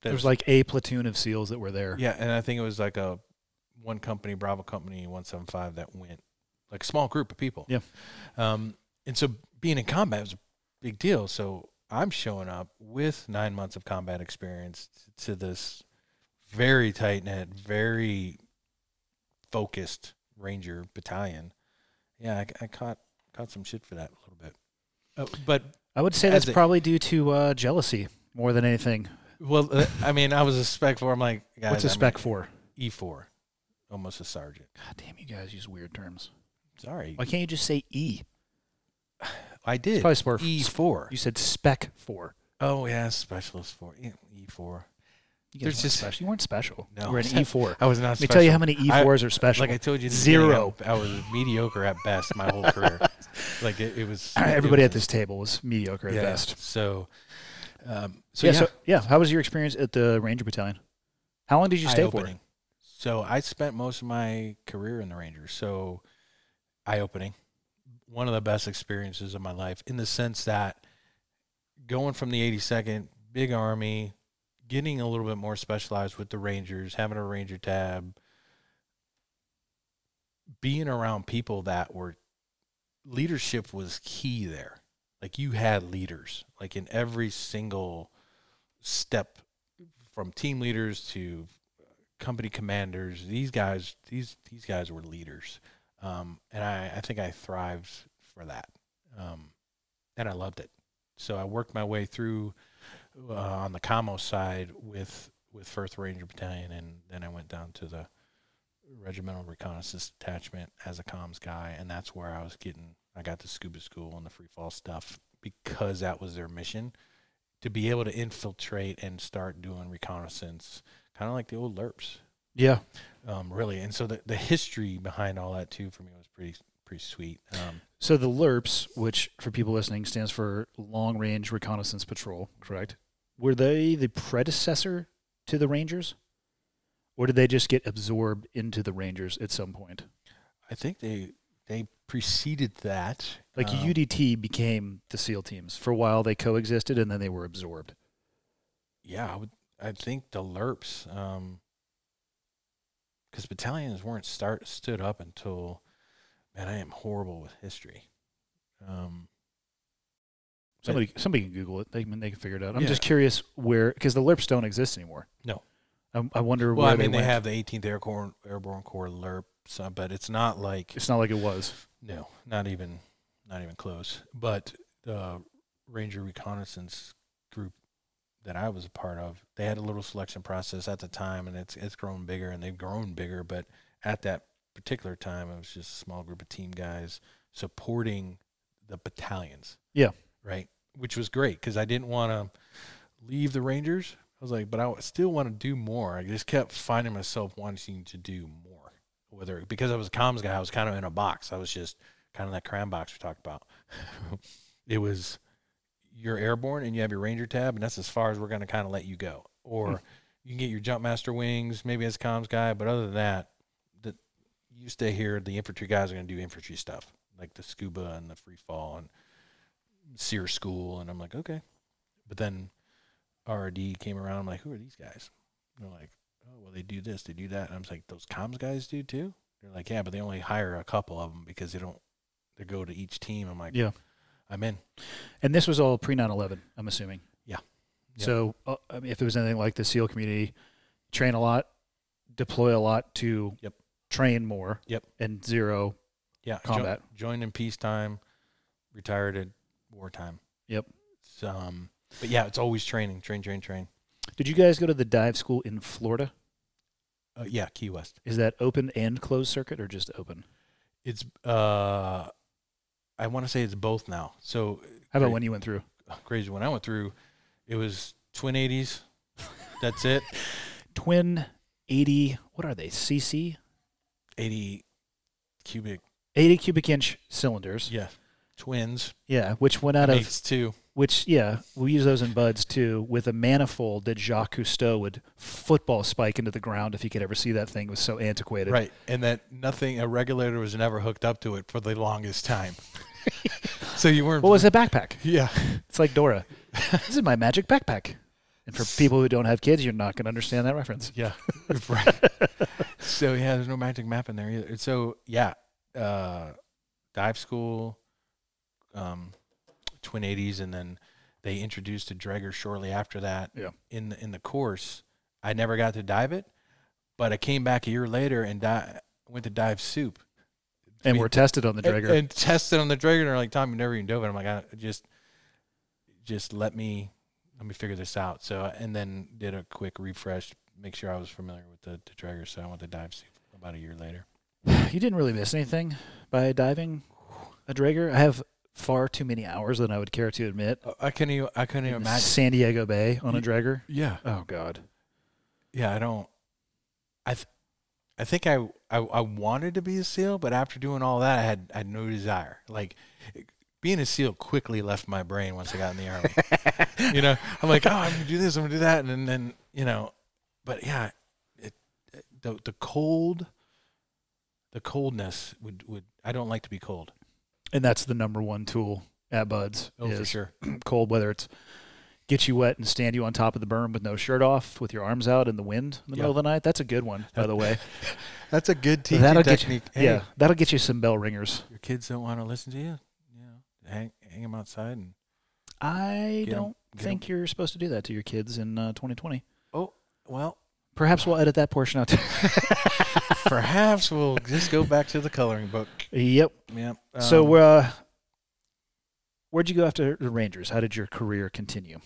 There was like a platoon of SEALs that were there. Yeah, and I think it was like a one company, Bravo Company 175, that went, like a small group of people. Yeah. And so being in combat was a big deal. So I'm showing up with 9 months of combat experience to this very tight-knit, very focused Ranger battalion. Yeah, I caught some shit for that a little bit. But I would say that's probably due to jealousy more than anything. Well, I mean, I was a Spec 4. I'm like, guys, what's a Spec 4? E4, almost a sergeant. God damn, you guys use weird terms. Sorry. Why can't you just say E? I did. It's probably E4. You said Spec 4. Oh, yeah, Specialist 4. E4. There's just special. You weren't special. No. You were an E4. I was not Let me special. tell you how many E4s are special. Like I told you, 0. I was mediocre at best my whole career. Like it was. Everybody at this table was mediocre at best. So, how was your experience at the Ranger Battalion? How long did you stay for? So I spent most of my career in the Rangers. So eye-opening. One of the best experiences of my life, in the sense that going from the 82nd, big army, getting a little bit more specialized with the Rangers, having a Ranger tab, being around people that were, leadership was key there. Like you had leaders, like in every single step, from team leaders to company commanders. These guys were leaders. And I think I thrived for that. And I loved it. So I worked my way through on the commo side with 1st Ranger Battalion, and then I went down to the Regimental Reconnaissance Detachment as a comms guy, and that's where I got to scuba school and the free fall stuff, because that was their mission, to be able to infiltrate and start doing reconnaissance, kind of like the old LERPs. Yeah. Really. And so the history behind all that too for me was pretty sweet. So the LRPs, which for people listening stands for Long Range Reconnaissance Patrol, correct? Were they the predecessor to the Rangers? Or did they just get absorbed into the Rangers at some point? I think they preceded that. Like UDT became the SEAL teams. For a while they coexisted and then they were absorbed. Yeah, I think the LRPs, because battalions weren't stood up until, man, I am horrible with history. Somebody can Google it. They can figure it out. I'm Yeah. just curious where, because the LRPs don't exist anymore. No. I wonder Well, where I mean, they they went. have the 18th Airborne Corps LRP, but it's not like It's not like it was. no, not even close. But the Ranger Reconnaissance group that I was a part of, they had a little selection process at the time, and it's grown bigger, and they've grown bigger. But at that particular time, it was just a small group of team guys supporting the battalions. Yeah. Right, which was great because I didn't want to leave the Rangers. I was like, but I still want to do more. I just kept finding myself wanting to do more. Whether because I was a comms guy, I was kind of in a box. I was just kind of that cram box we talked about. It was you're airborne and you have your Ranger tab, and that's as far as we're going to kind of let you go. Or you can get your jump master wings, maybe as a comms guy, but other than that, you stay here. The infantry guys are going to do infantry stuff like the scuba and the free fall and SEER school, and I'm like, okay. But then RRD came around. I'm like, who are these guys? And they're like, oh, well, they do this, they do that. And I'm like, those comms guys do too? They're like, yeah, but they only hire a couple of them because they go to each team. I'm like, Yeah. I'm in. And this was all pre 9/11, I'm assuming. Yeah. Yep. So I mean, if it was anything like the SEAL community, train a lot, deploy a lot to Yep. train more. Yep. And zero Yeah. combat. Joined in peacetime, retired at wartime. Yep. But yeah, it's always training. Train. Did you guys go to the dive school in Florida? Yeah, Key West. Is that open and closed circuit or just open? It's I want to say it's both now. So How about when you went through? crazy. When I went through, it was twin 80s. That's it. Twin 80, what are they? CC? 80 cubic. 80 cubic inch cylinders. Yeah. Twins. Yeah, which went out Makes two. which, yeah, we use those in buds too, with a manifold that Jacques Cousteau would football spike into the ground if you could ever see that thing. It was so antiquated. Right. And that a regulator was never hooked up to it for the longest time. So you weren't. What was a backpack? Yeah. It's like Dora. This is my magic backpack. And for people who don't have kids, you're not going to understand that reference. Yeah. Right. So, yeah, there's no magic map in there either. So, yeah, dive school, twin 80s, and then they introduced a dragger shortly after that. Yeah. In the course. I never got to dive it, but I came back a year later and went to dive soup. And we're tested on the dragger. And tested on the dragger, and they're like, Tom, you never even dove it. I'm like, just let me figure this out. So, and then did a quick refresh, make sure I was familiar with the dragger. So I went to dive soup about a year later. You didn't really miss anything by diving a dragger. I have far too many hours than I would care to admit. I couldn't even imagine. San Diego Bay on a dragger. Yeah. Oh God. Yeah, I don't. I think I wanted to be a SEAL, but after doing all that, I had no desire. Like being a SEAL quickly left my brain once I got in the Army. You know, I'm like, oh, I'm gonna do this, I'm gonna do that, and then you know, but yeah, the coldness would I don't like to be cold. And that's the number one tool at Buds. Oh, for sure. Cold, whether it's get you wet and stand you on top of the berm with no shirt off, with your arms out in the wind in the middle of the night. That's a good one, by the way. That's a good teaching technique. Yeah, that'll get you some bell ringers. Your kids don't want to listen to you. You know, hang them outside and. I don't think you're supposed to do that to your kids in 2020. Oh well. Perhaps we'll edit that portion out too. Perhaps we'll just go back to the coloring book. Yep. Yep. So, where'd you go after the Rangers? How did your career continue?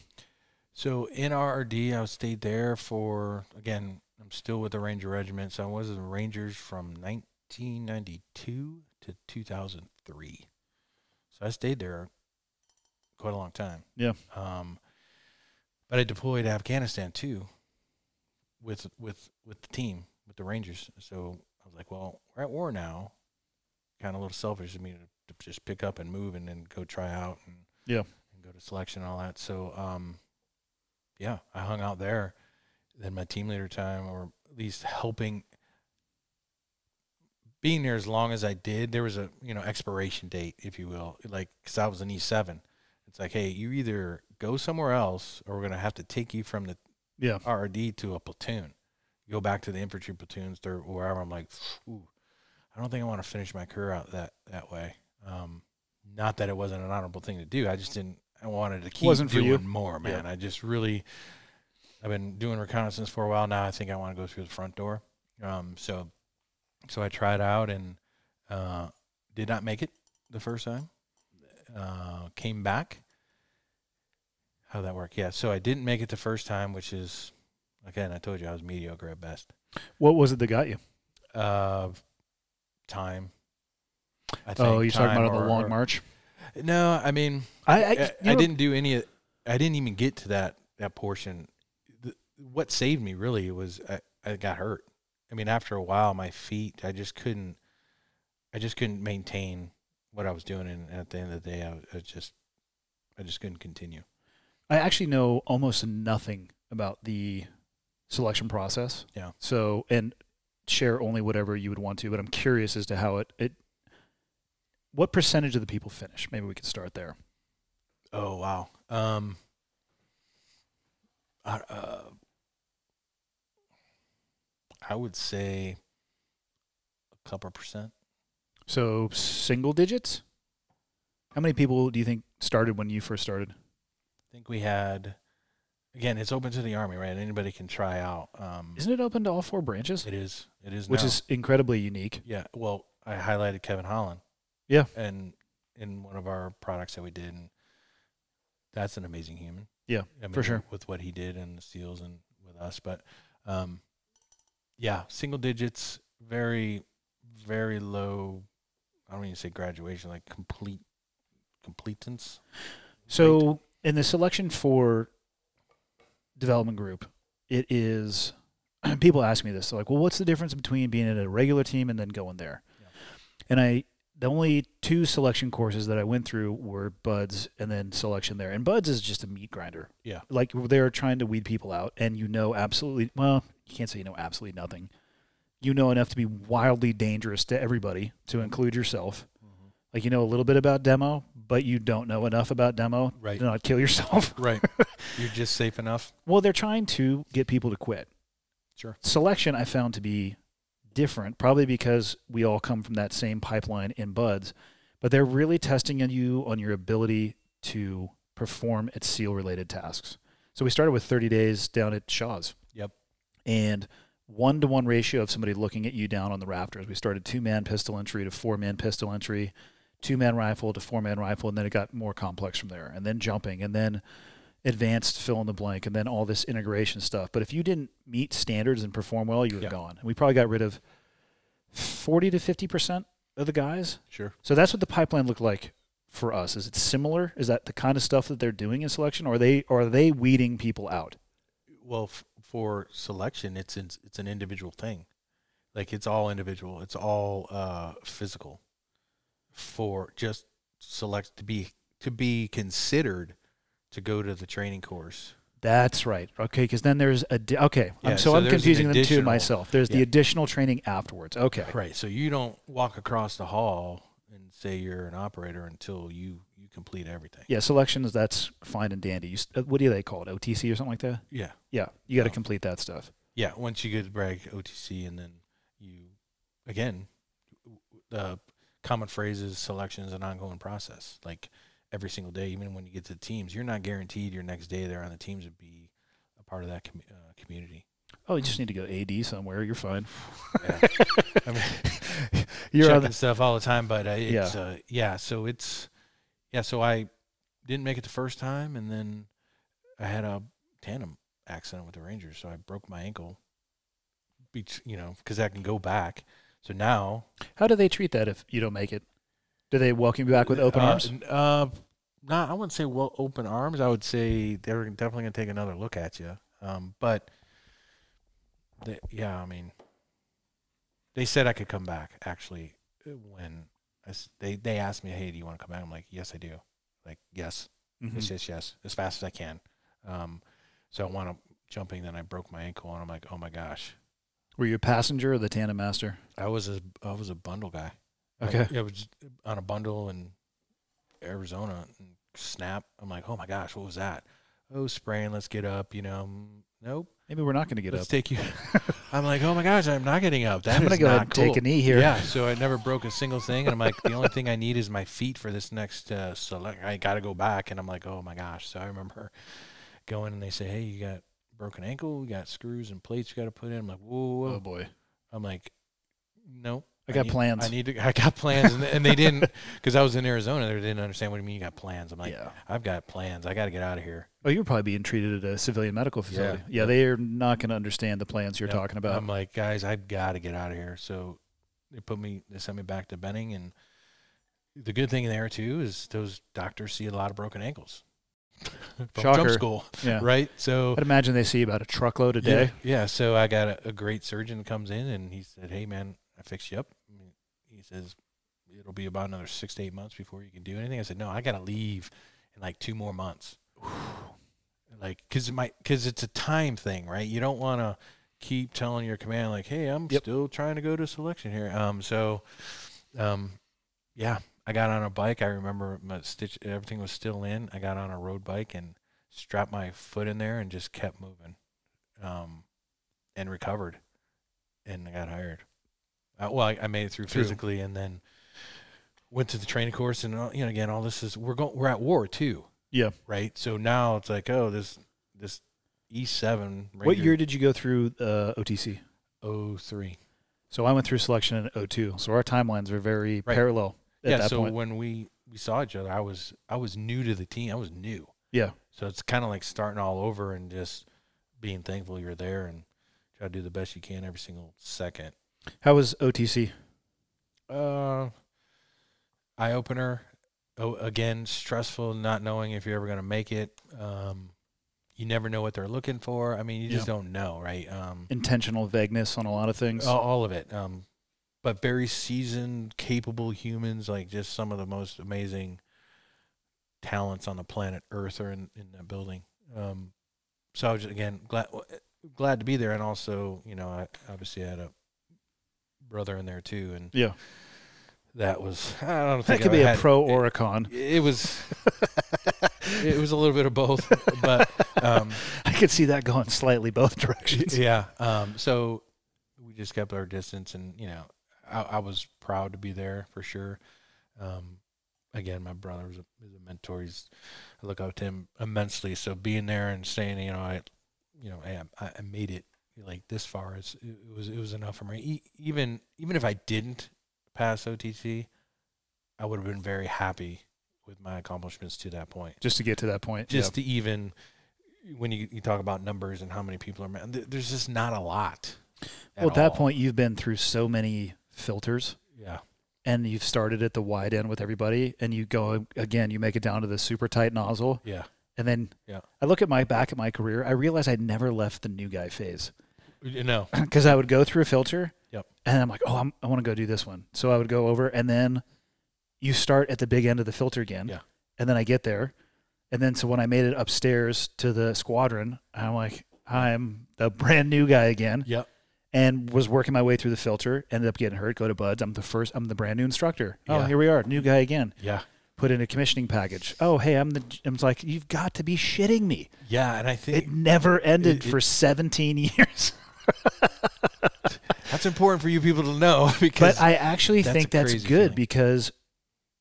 So in RRD, I stayed there for, again, I'm still with the Ranger Regiment. So I was in the Rangers from 1992 to 2003. So I stayed there quite a long time. Yeah. But I deployed to Afghanistan too with the team, with the Rangers. So I was like, well, we're at war now. kind of a little selfish of me to just pick up and move and then go try out and go to selection and all that. So, yeah, I hung out there. Then my team leader time, or at least helping, being there as long as I did, there was a, expiration date, if you will, like, because I was an E7. It's like, hey, you either go somewhere else or we're going to have to take you from the RRD to a platoon. Go back to the infantry platoons or wherever. I'm like, ooh, I don't think I want to finish my career out that way. Not that it wasn't an honorable thing to do. I just didn't. I wanted to keep doing more, man. Yeah. I just really. I've been doing reconnaissance for a while now. I think I want to go through the front door. So I tried out and did not make it the first time. Came back. How'd that work? Yeah. So I didn't make it the first time, which is, again, I told you I was mediocre at best. What was it that got you? Time. I think you're talking about on the long march? No, I mean, I didn't do any. I didn't even get to that portion. What saved me really was I got hurt. I mean, after a while, my feet, I just couldn't maintain what I was doing, and at the end of the day, I just couldn't continue. I actually know almost nothing about the selection process. Yeah. So, and share only whatever you would want to, but I'm curious as to how it what percentage of the people finish? Maybe we could start there. Oh, wow. I would say a couple percent. So single digits? How many people do you think started when you first started? I think we had, again, it's open to the Army, right? Anybody can try out. Isn't it open to all 4 branches? It is. It is. Which now. is incredibly unique. Yeah. Well, I highlighted Kevin Holland. Yeah. And in one of our products that we did, and that's an amazing human. Yeah, I mean, for sure. With what he did and the SEALs and with us. But, yeah, single digits, very, very low. I don't even say graduation, like completance. So in the selection for development group, it is, people ask me this. They're like, well, what's the difference between being in a regular team and then going there? Yeah. And the only 2 selection courses that I went through were BUDS and then selection there. And BUDS is just a meat grinder. Yeah. Like they're trying to weed people out, and absolutely, well, you can't say you know absolutely nothing. You know enough to be wildly dangerous to everybody, to include yourself. Mm-hmm. Like you know a little bit about demo, but you don't know enough about demo to not kill yourself. Right. You're just safe enough. Well, they're trying to get people to quit. Sure. Selection I found to be different, probably because we all come from that same pipeline in BUDS, but they're really testing you on your ability to perform at SEAL-related tasks. So we started with 30 days down at Shaw's. Yep. And 1-to-1 ratio of somebody looking at you down on the rafters. We started 2-man pistol entry to 4-man pistol entry, 2-man rifle to 4-man rifle, and then it got more complex from there, and then jumping, and then advanced fill in the blank, and then all this integration stuff. But if you didn't meet standards and perform well, you were gone. And we probably got rid of 40 to 50% of the guys. Sure. So that's what the pipeline looked like for us. Is it similar? Is that the kind of stuff that they're doing in selection, or are they weeding people out? Well, for selection, it's an individual thing. Like it's all individual. It's all physical. For just select to be considered to go to the training course. That's right. Okay, because then there's okay. Yeah, I'm confusing them to myself. There's the additional training afterwards. Okay. Right. So you don't walk across the hall and say you're an operator until you complete everything. Yeah, selections, that's fine and dandy. What do they call it? OTC or something like that? Yeah. Yeah, you got to complete that stuff. Yeah, once you get to brag OTC, and then you, again, the common phrase is selection is an ongoing process. Like every single day, even when you get to the teams, you're not guaranteed your next day there on the teams would be a part of that community. Oh, you just need to go AD somewhere. You're fine. Yeah. I mean, you're checking stuff all the time, but it's so I didn't make it the first time, and then I had a tandem accident with the Rangers, so I broke my ankle. Because I can go back. So now, how do they treat that if you don't make it? Do they welcome you back with open arms? I wouldn't say open arms. I would say they're definitely going to take another look at you. But they said I could come back actually when They asked me, hey, do you want to come back? I'm like, yes, I do. Like, yes, yes, as fast as I can. So I wound up jumping, then I broke my ankle, and I'm like, oh my gosh. Were you a passenger or the tandem master? I was a bundle guy. Okay. I was on a bundle in Arizona, and snap. I'm like, oh my gosh, what was that? Oh, spraying. Let's get up. Nope. Maybe we're not going to get Let's up. take you. I'm like, oh my gosh, I'm not getting up. I'm going to go ahead and take a knee here. Yeah. So I never broke a single thing, and I'm like, the only thing I need is my feet for this next select. I got to go back, and I'm like, oh my gosh. So I remember going, and they say, hey, you got broken ankle, you got screws and plates you got to put in. I'm like, whoa. Oh boy. I'm like, no. I got plans. I got plans, and they didn't, because I was in Arizona. They didn't understand what do you mean you got plans. I'm like, Yeah. I've got plans. I got to get out of here. Oh, you were probably being treated at a civilian medical facility. Yeah, they are not going to understand the plans you're talking about. I'm like, guys, I've got to get out of here. So they sent me back to Benning, and the good thing there too is those doctors see a lot of broken ankles. From Shocker. jump school, Yeah. right? So I'd imagine they see about a truckload a day. Yeah. So I got a great surgeon comes in, and he said, hey man, I fixed you up. He says, it'll be about another 6 to 8 months before you can do anything. I said, no, I got to leave in like 2 more months. Like, cause it's a time thing, right? You don't want to keep telling your command like, hey, I'm still trying to go to selection here. Yeah, I got on a bike. I remember everything was still in. I got on a road bike and strapped my foot in there and just kept moving, and recovered, and I got hired. I made it through physically, and then went to the training course, and again, all this is we're at war too. Yeah. Right. So now it's like, this E7. What year did you go through OTC? 03. So I went through selection in 02. So our timelines are very parallel at that point. When we saw each other, I was new to the team. I was new. Yeah. So it's kind of like starting all over and just being thankful you're there and try to do the best you can every single second. How was OTC? Eye opener. Oh, again, stressful, not knowing if you're ever going to make it. You never know what they're looking for. I mean, you just don't know, right? Intentional vagueness on a lot of things. All of it. But very seasoned, capable humans, like just some of the most amazing talents on the planet Earth are in that building. So I was, again, glad to be there. And also, I obviously had a brother in there too. And yeah. That was, I don't think that could be a pro or a con. It was a little bit of both, but I could see that going slightly both directions. Yeah. So we just kept our distance, and I was proud to be there for sure. Again, my brother is a mentor. I look up to him immensely. So being there and saying, I made it like this far. It was enough for me. Even if I didn't pass OTC, I would have been very happy with my accomplishments to that point. Just to get to that point. Just to even, when you talk about numbers and how many people are, there's just not a lot. Well, at that point, you've been through so many filters. Yeah. And you've started at the wide end with everybody, and you go, again, you make it down to the super tight nozzle. Yeah. And then I look back at my career, I realize I'd never left the new guy phase. No. Because I would go through a filter. Yep. And I'm like, I want to go do this one. So I would go over, and then you start at the big end of the filter again. Yeah. And then I get there. And then so when I made it upstairs to the squadron, I'm like, I'm the brand new guy again. Yep. And was working my way through the filter, ended up getting hurt, go to Buds. I'm the brand new instructor. Oh, Yeah. here we are, new guy again. Yeah. Put in a commissioning package. Oh, hey, I'm like, you've got to be shitting me. Yeah, and I think it never ended for 17 years. That's important for you people to know, because but I actually think that's good feeling. because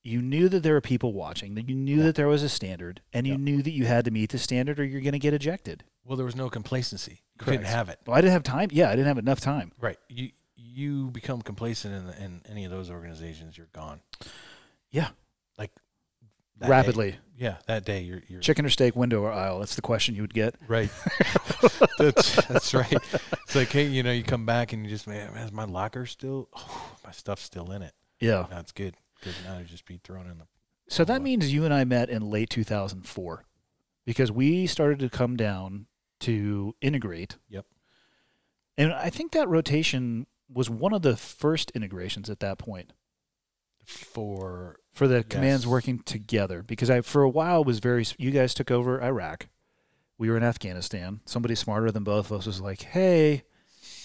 you knew that there were people watching, that you knew that there was a standard, and you knew that you had to meet the standard or you're going to get ejected. Well, there was no complacency. You Correct. couldn't have it. Well, I didn't have time. Yeah, I didn't have enough time. Right. You become complacent in any of those organizations, you're gone. Yeah. Like rapidly. Day, yeah, that day you're chicken or steak, window or aisle. That's the question you would get. Right. That's right. It's like, hey, you come back and you just, man, is my locker still? Oh, my stuff's still in it. Yeah. That's good. Because now you just be thrown in the. So that means you and I met in late 2004, because we started to come down to integrate. Yep. And I think that rotation was one of the first integrations at that point. For the commands Yes. working together, because for a while was you guys took over Iraq, we were in Afghanistan. Somebody smarter than both of us was like, hey,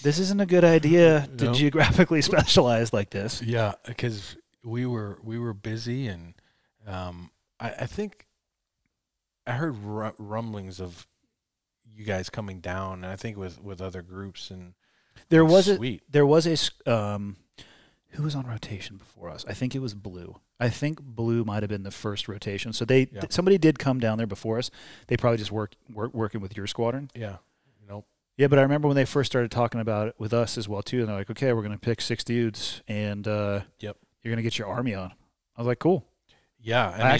this isn't a good idea to No. geographically specialize like this. Yeah, because we were busy, and I think I heard rumblings of you guys coming down, and I think with other groups, and There was sweet. there was who was on rotation before us? I think it was Blue. I think Blue might have been the first rotation. So Yeah. somebody did come down there before us. They probably just working with your squadron. Yeah, Yeah, but I remember when they first started talking about it with us as well too, and they're like, "Okay, we're going to pick 6 dudes, and Yep. you're going to get your army on." I was like, "Cool." yeah.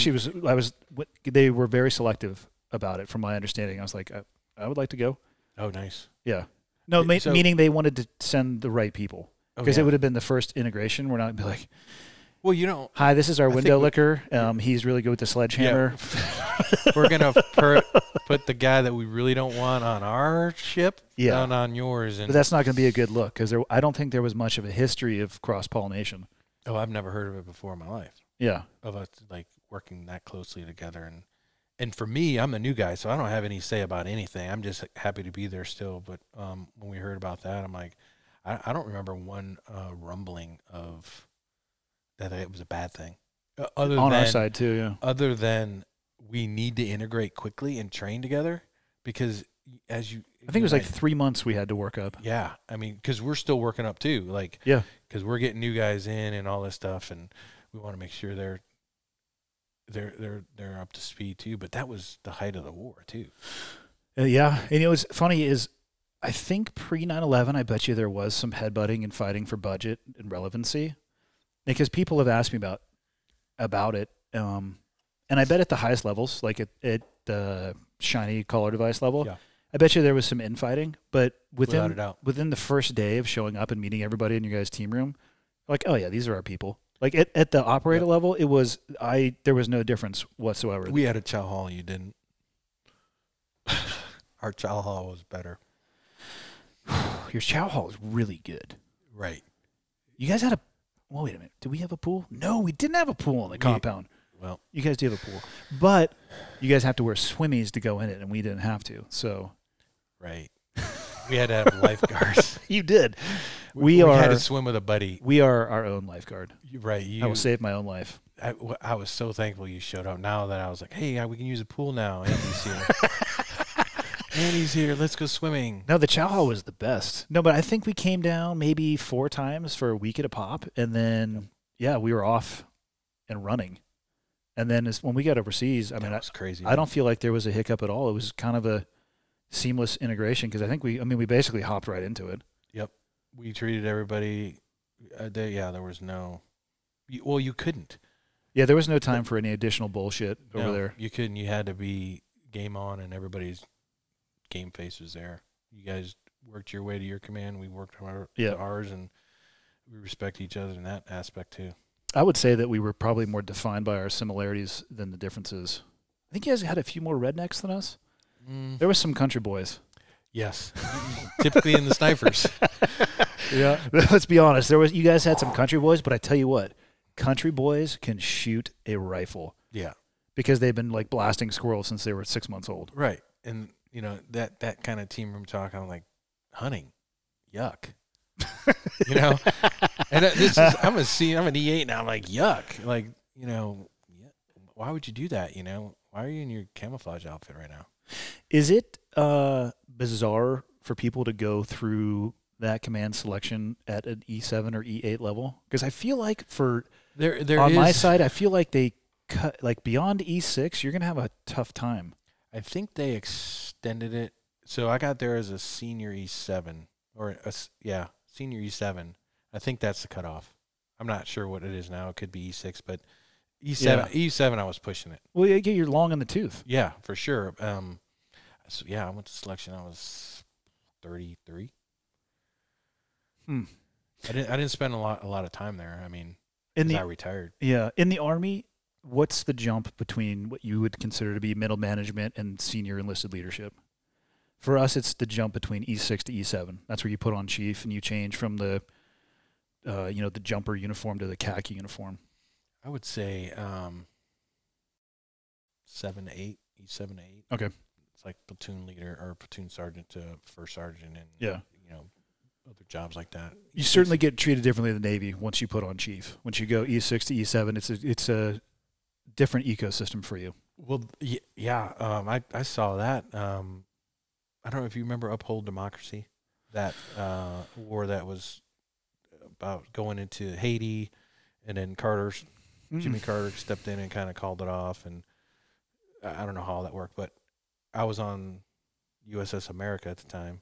They were very selective about it, from my understanding. I was like, I would like to go. Oh, nice. Yeah. No, So- meaning they wanted to send the right people, Oh, because yeah. it would have been the first integration. We're not be like, Well, you know, "Hi, this is our I window think licker. He's really good with the sledgehammer." we're gonna put the guy that we really don't want on our ship Yeah. down on yours, and But that's not going to be a good look, because I don't think there was much of a history of cross pollination. oh, I've never heard of it before in my life. Yeah. Of us like working that closely together, and for me, I'm the new guy, so I don't have any say about anything. I'm just happy to be there still. But when we heard about that, I'm like, I don't remember one rumbling of that it was a bad thing. Other On than, our side too, yeah. Other than we need to integrate quickly and train together, because as you, I think it was like 3 months we had to work up. yeah, I mean, because we're still working up too, like Yeah. because we're getting new guys in and all this stuff, and we want to make sure they're up to speed too. But that was the height of the war too. Yeah, and it was funny is I think pre 9/11, I bet you there was some headbutting and fighting for budget and relevancy, because people have asked me about it, and I bet at the highest levels, like at the shiny collar device level, Yeah. I bet you there was some infighting. But Without a doubt. within the first day of showing up and meeting everybody in your guys' team room, like, oh yeah, these are our people. Like at the operator level, there was no difference whatsoever. We had a chow hall, you didn't. Our chow hall was better. Your chow hall is really good. Right. You guys had well, wait a minute. Did we have a pool? No, we didn't have a pool in the compound. Well, You guys do have a pool. But you guys have to wear swimmies to go in it, and we didn't have to. So right. We had to have lifeguards. you did. We had to swim with a buddy. We are our own lifeguard. Right. I will save my own life. I was so thankful you showed up. Now that I was like, hey, we can use a pool now. Andy's here. Andy's here. Let's go swimming. No, the chow hall was the best. No, but I think we came down maybe 4 times for a week at a pop, and then we were off and running. And then when we got overseas, I mean, That was crazy. I don't feel like there was a hiccup at all. It was kind of a seamless integration, because I think we basically hopped right into it. Yep. We treated everybody. There was no. You couldn't. Yeah, there was no time for any additional bullshit over No, there. You couldn't. You had to be game on, and everybody's game face was there. You guys worked your way to your command. We worked to ours, and we respect each other in that aspect too. I would say that we were probably more defined by our similarities than the differences. I think you guys had a few more rednecks than us. There was some country boys. Yes. Typically in the snipers. Yeah. Let's be honest. You guys had some country boys, but I tell you what, country boys can shoot a rifle Yeah. because they've been like blasting squirrels since they were 6 months old. Right. And that kind of team room talk, I'm like, hunting, yuck. And I'm an E8 now. I'm like, yuck. Like, why would you do that? Why are you in your camouflage outfit right now? Is it bizarre for people to go through that command selection at an E7 or E8 level? Because I feel like on my side, I feel like they cut, like beyond E6, you're going to have a tough time. I think they extended it. So I got there as a senior E7 senior E7. I think that's the cutoff. I'm not sure what it is now. It could be E6, but E7 I was pushing it. Well, you're long in the tooth. Yeah, for sure. I went to selection. I was 33. I didn't spend a lot of time there. I mean, I retired. Yeah, in the Army, what's the jump between what you would consider to be middle management and senior enlisted leadership? For us, it's the jump between E6 to E7. That's where you put on chief and you change from the, the jumper uniform to the khaki uniform. I would say 7 to 8, E7 to 8. Okay. It's like platoon leader or platoon sergeant to first sergeant, and Yeah. other jobs like that. You certainly get treated differently in the Navy once you put on chief. Once you go E6 to E7, it's a different ecosystem for you. Well, yeah. I saw that. I don't know if you remember Uphold Democracy, that war that was about going into Haiti, and then Jimmy Carter stepped in and kind of called it off, and I don't know how all that worked, but I was on USS America at the time.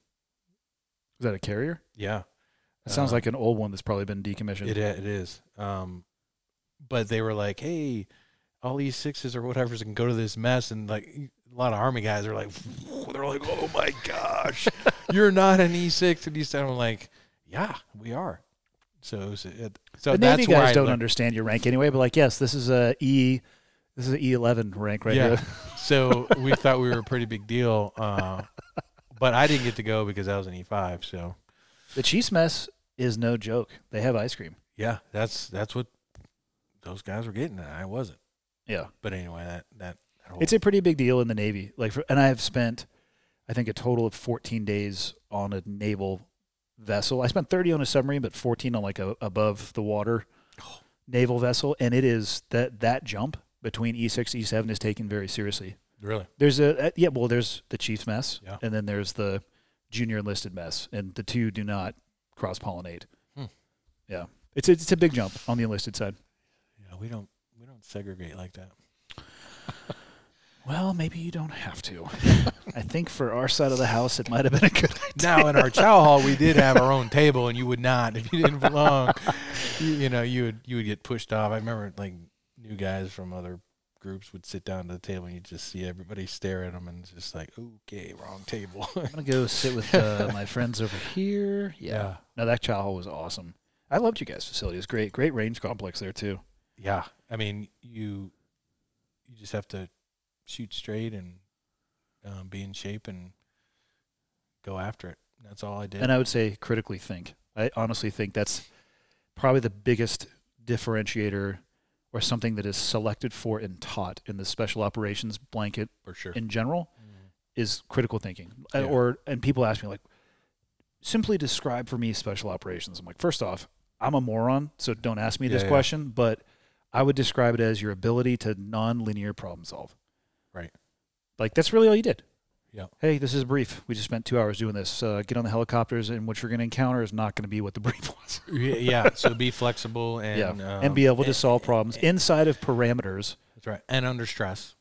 Is that a carrier? Yeah. It sounds like an old one that's probably been decommissioned. It is. But they were like, hey, all E6s or whatever's can go to this mess, and like a lot of Army guys are like, oh my gosh, you're not an E6 and E7. I'm like, yeah, we are. So the that's Navy where guys I don't learned. understand your rank anyway, but like, yes, this is a E11 rank right here. So we thought we were a pretty big deal, but I didn't get to go because I was an E5. So The Chiefs mess is no joke. They have ice cream. yeah, that's what those guys were getting. I wasn't. Yeah. But anyway, that whole, It's a pretty big deal in the Navy. And I have spent, I think, a total of 14 days on a naval vessel. I spent 30 on a submarine, but 14 on like a above the water naval vessel. And it is that jump between E6 and E7 is taken very seriously. really. There's there's the Chiefs mess, Yeah. and then there's the junior enlisted mess, and the two do not cross pollinate. Yeah, it's a big jump on the enlisted side. Yeah, we don't segregate like that. Well, maybe you don't have to. I think for our side of the house, it might have been a good idea. Now, in our chow hall, we did have our own table, and you would not, if you didn't belong, you would get pushed off. I remember like new guys from other groups would sit down to the table, and you just see everybody stare at them, and it's just like, okay, wrong table. I'm gonna go sit with my friends over here. Yeah. No, that chow hall was awesome. I loved you guys' facility. It was great. Great range complex there too. Yeah, I mean, you just have to shoot straight and be in shape and go after it. That's all I did. And I would say critically think. I honestly think that's probably the biggest differentiator or something that is selected for and taught in the special operations blanket for sure. in general is critical thinking. Yeah. And people ask me, like, simply describe for me special operations. I'm like, first off, I'm a moron, so don't ask me this question, but I would describe it as your ability to non-linear problem solve. Right. Like, that's really all you did. Yeah. Hey, this is a brief. We just spent 2 hours doing this. Get on the helicopters, and what you're going to encounter is not going to be what the brief was. Yeah. So be flexible and and be able to solve problems inside of parameters. That's right. And under stress.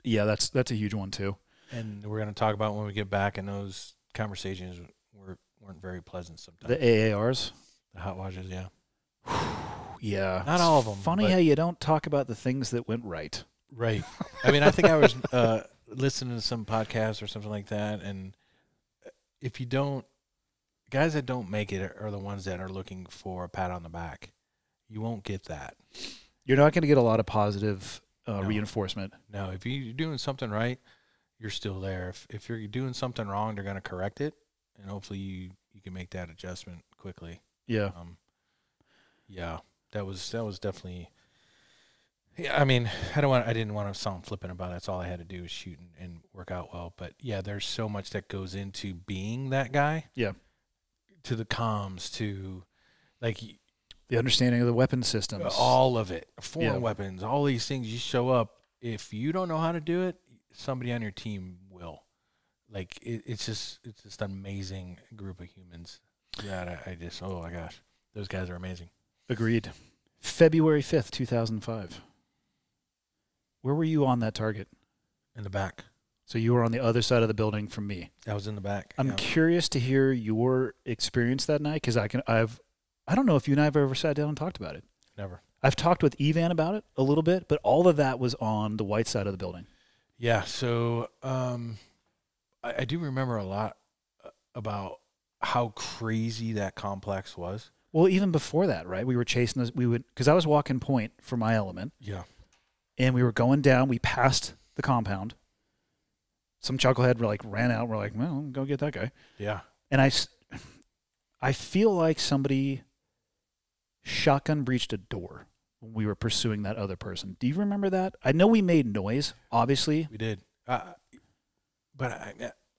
Yeah, that's a huge one too. And we're going to talk about when we get back, and those conversations weren't very pleasant sometimes. The AARs. The hot washes, yeah. Yeah. Not all of them. Funny how you don't talk about the things that went right. Right. I mean, I think I was listening to some podcast or something like that, and if you don't, guys that don't make it are the ones that are looking for a pat on the back. You won't get that. You're not going to get a lot of positive reinforcement. No, if you're doing something right, you're still there. If you're doing something wrong, they're going to correct it, and hopefully you can make that adjustment quickly. Yeah. Yeah, that was definitely. Yeah, I mean, I didn't want to sound flippant about it. That's all I had to do was shoot and work out well. But yeah, there's so much that goes into being that guy. Yeah. To the comms, to like the understanding of the weapon systems, all of it, foreign weapons, all these things. You show up. If you don't know how to do it, somebody on your team will. Like it's just an amazing group of humans that I just, oh my gosh, those guys are amazing. Agreed. February 5th, 2005. Where were you on that target? In the back. So you were on the other side of the building from me. I was in the back. I'm curious to hear your experience that night, because I don't know if you and I have ever sat down and talked about it. Never. I've talked with Evan about it a little bit, but all of that was on the white side of the building. Yeah. So I do remember a lot about how crazy that complex was. Well, even before that, right? We were chasing this. Because I was walking point for my element. Yeah. And we were going down. We passed the compound. Some chucklehead ran out. We're like, well, go get that guy. Yeah. And I feel like somebody shotgun breached a door. when we were pursuing that other person. Do you remember that? I know we made noise, obviously. We did. But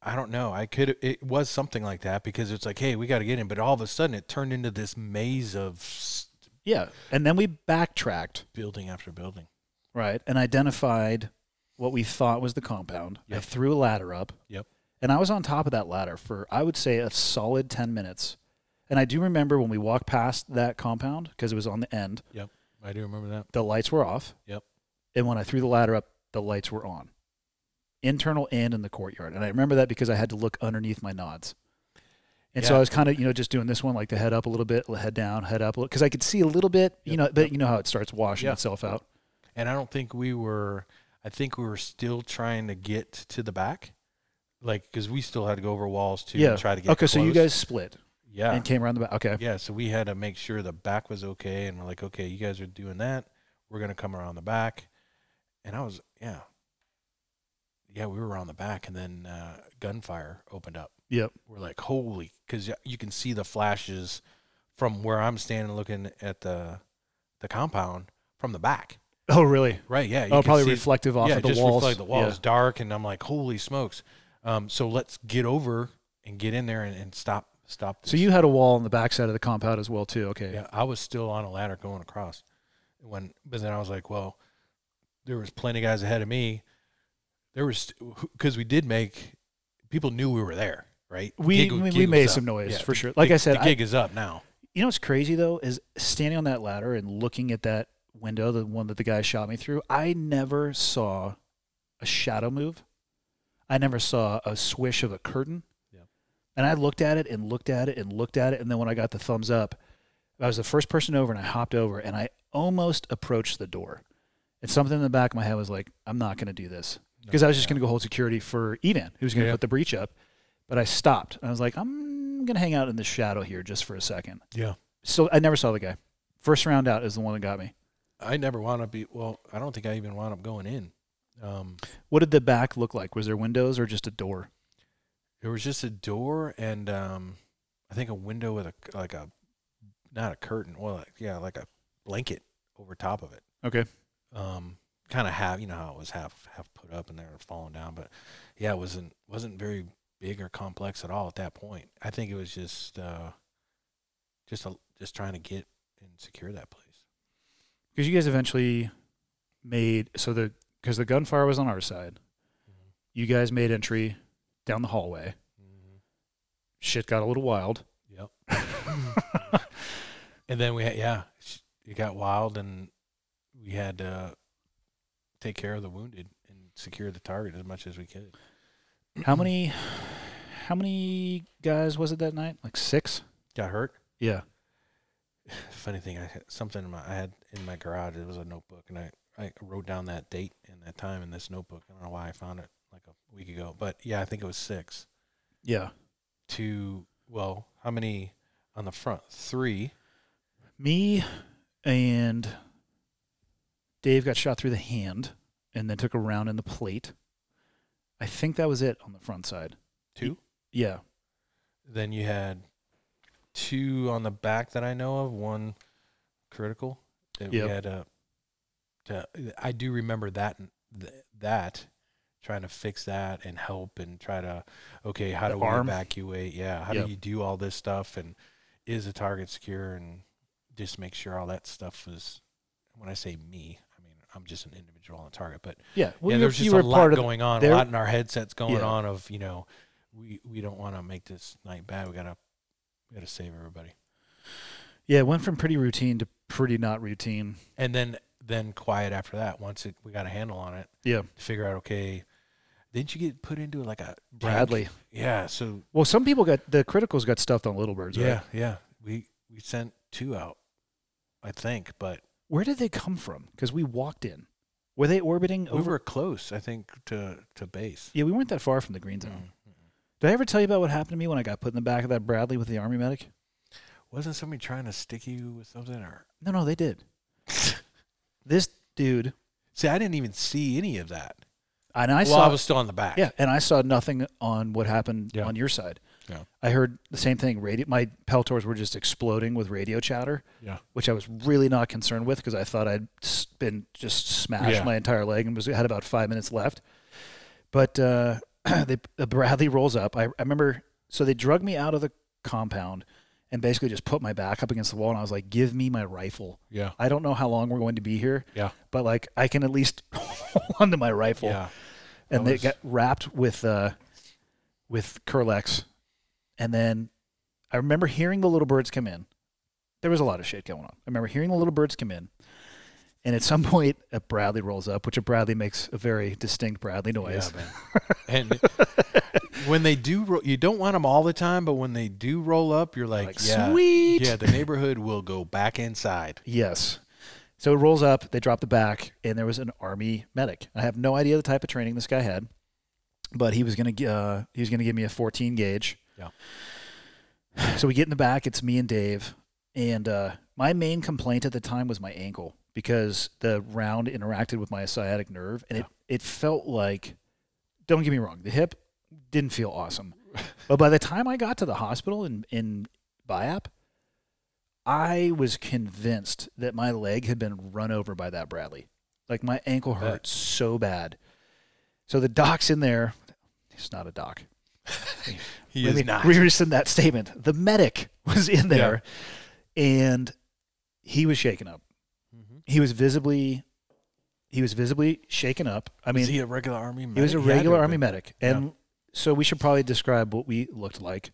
I don't know. It was something like that because it's like, hey, we got to get in. But all of a sudden it turned into this maze of Yeah. And then we backtracked. building after building. Right. And identified what we thought was the compound. Yep. I threw a ladder up. Yep. And I was on top of that ladder for, I would say, a solid 10 minutes. And I do remember when we walked past that compound, because it was on the end, Yep. I do remember that. the lights were off. Yep. And when I threw the ladder up, the lights were on. Internal and in the courtyard. And I remember that because I had to look underneath my nods. And so Yeah. I was kind of, just doing this one, like the head up a little bit, head down, head up a little, because I could see a little bit, but you know how it starts washing Yeah. itself out. And I don't think I think we were still trying to get to the back. Like, because we still had to go over walls too Yeah. and try to get Okay, so you close. guys split Yeah. and came around the back. Okay. Yeah, so we had to make sure the back was okay, and we're like, okay, you guys are doing that. We're gonna come around the back, and I was, we were around the back, and then gunfire opened up. Yep. We're like, holy, because you can see the flashes from where I'm standing looking at the compound from the back. Oh, really? Right? Yeah. You Oh, can probably see- reflective off of the just walls. reflect the walls. Yeah. It's dark, and I'm like, holy smokes. So let's get over and get in there and stop. This. So you had a wall on the backside of the compound as well, too. Okay. Yeah, I was still on a ladder going across. But then I was like, well, there was plenty of guys ahead of me. There was, because we did people knew we were there, right? We Gig made was some up. noise, Yeah, for sure. Like I said, the gig is up now. You know what's crazy, though, is standing on that ladder and looking at that window, the one that the guy shot me through, I never saw a shadow move. I never saw a swish of a curtain. Yeah. And I looked at it and looked at it and looked at it, and then when I got the thumbs up, I was the first person over, and I hopped over, and I almost approached the door. And something in the back of my head was like, I'm not going to do this. Because I was just going to go hold security for Evan, who was going to put the breach up. But I stopped. I was like, I'm going to hang out in the shadow here just for a second. Yeah. So I never saw the guy. First round out is the one that got me. I never wound up, I don't think I even wound up going in. What did the back look like? Was there windows or just a door? There was just a door and I think a window with not a curtain, like a blanket over top of it. Okay. Kind of half, how it was half put up and they were falling down, but yeah, it wasn't very big or complex at all at that point. I think it was just trying to get and secure that place. Because you guys eventually because the gunfire was on our side, you guys made entry down the hallway. Shit got a little wild. Yep. And then it got wild, and we had to take care of the wounded and secure the target as much as we could. How many guys was it that night? Like 6? Got hurt? Yeah. Funny thing, I had in my garage. It was a notebook, and I wrote down that date and that time in this notebook. I don't know why I found it like a week ago, but yeah, I think it was 6. Yeah. How many on the front? 3. Me and Dave got shot through the hand and then took a round in the plate. I think that was it on the front side. 2? Yeah. Then you had 2 on the back that I know of. 1 critical. That we had I do remember that trying to fix that and help and try to, how do we evacuate? Yeah. How do you do all this stuff? And is the target secure? And just make sure all that stuff was, when I say me, I mean, I'm just an individual on the target, but there's just a lot going on, a lot in our headsets going on of, we don't want to make this night bad. We gotta save everybody. Yeah. It went from pretty routine to pretty not routine. And then quiet after that. Once we got a handle on it. Yeah. To figure out, didn't you get put into like a Bradley? tank? Yeah. So. Well, some people the criticals got stuffed on Little Birds. Yeah. Right? Yeah. We sent 2 out, I think, but. Where did they come from? Because we walked in. Were they orbiting over? We were close, I think, to base. Yeah, we weren't that far from the green zone. Did I ever tell you about what happened to me when I got put in the back of that Bradley with the Army medic? Wasn't somebody trying to stick you with something? Or No, they did. This dude. See, I didn't even see any of that. And I was still on the back. Yeah, and I saw nothing on what happened on your side. Yeah. I heard the same thing. My Peltors were just exploding with radio chatter, Yeah. which I was really not concerned with because I thought I'd been just smashed my entire leg and had about 5 minutes left. But the Bradley rolls up. I remember, so they drug me out of the compound and basically just put my back up against the wall, and I was like, give me my rifle. Yeah. I don't know how long we're going to be here, but like I can at least hold on to my rifle. Yeah. And they got wrapped with Curlex. And then I remember hearing the little birds come in. There was a lot of shit going on. I remember hearing the little birds come in. And at some point, a Bradley rolls up, which a Bradley makes a very distinct Bradley noise. Yeah, man. And when they do, you don't want them all the time, but when they do roll up, you're like, yeah, sweet. Yeah, the neighborhood will go back inside. Yes. So it rolls up, they drop the back, and there was an Army medic. I have no idea the type of training this guy had, but he was gonna give me a 14 gauge. Yeah. So we get in the back. It's me and Dave, and my main complaint at the time was my ankle because the round interacted with my sciatic nerve, and it felt like. Don't get me wrong, the hip didn't feel awesome, but by the time I got to the hospital in Biap, I was convinced that my leg had been run over by that Bradley. Like my ankle hurt so bad. So the doc's in there. He's not a doc. He is not. Rescind that statement. The medic was in there, and he was shaken up. Mm-hmm. He was visibly shaken up. I mean, was he a regular Army medic? He was a regular Army medic, and so we should probably describe what we looked like.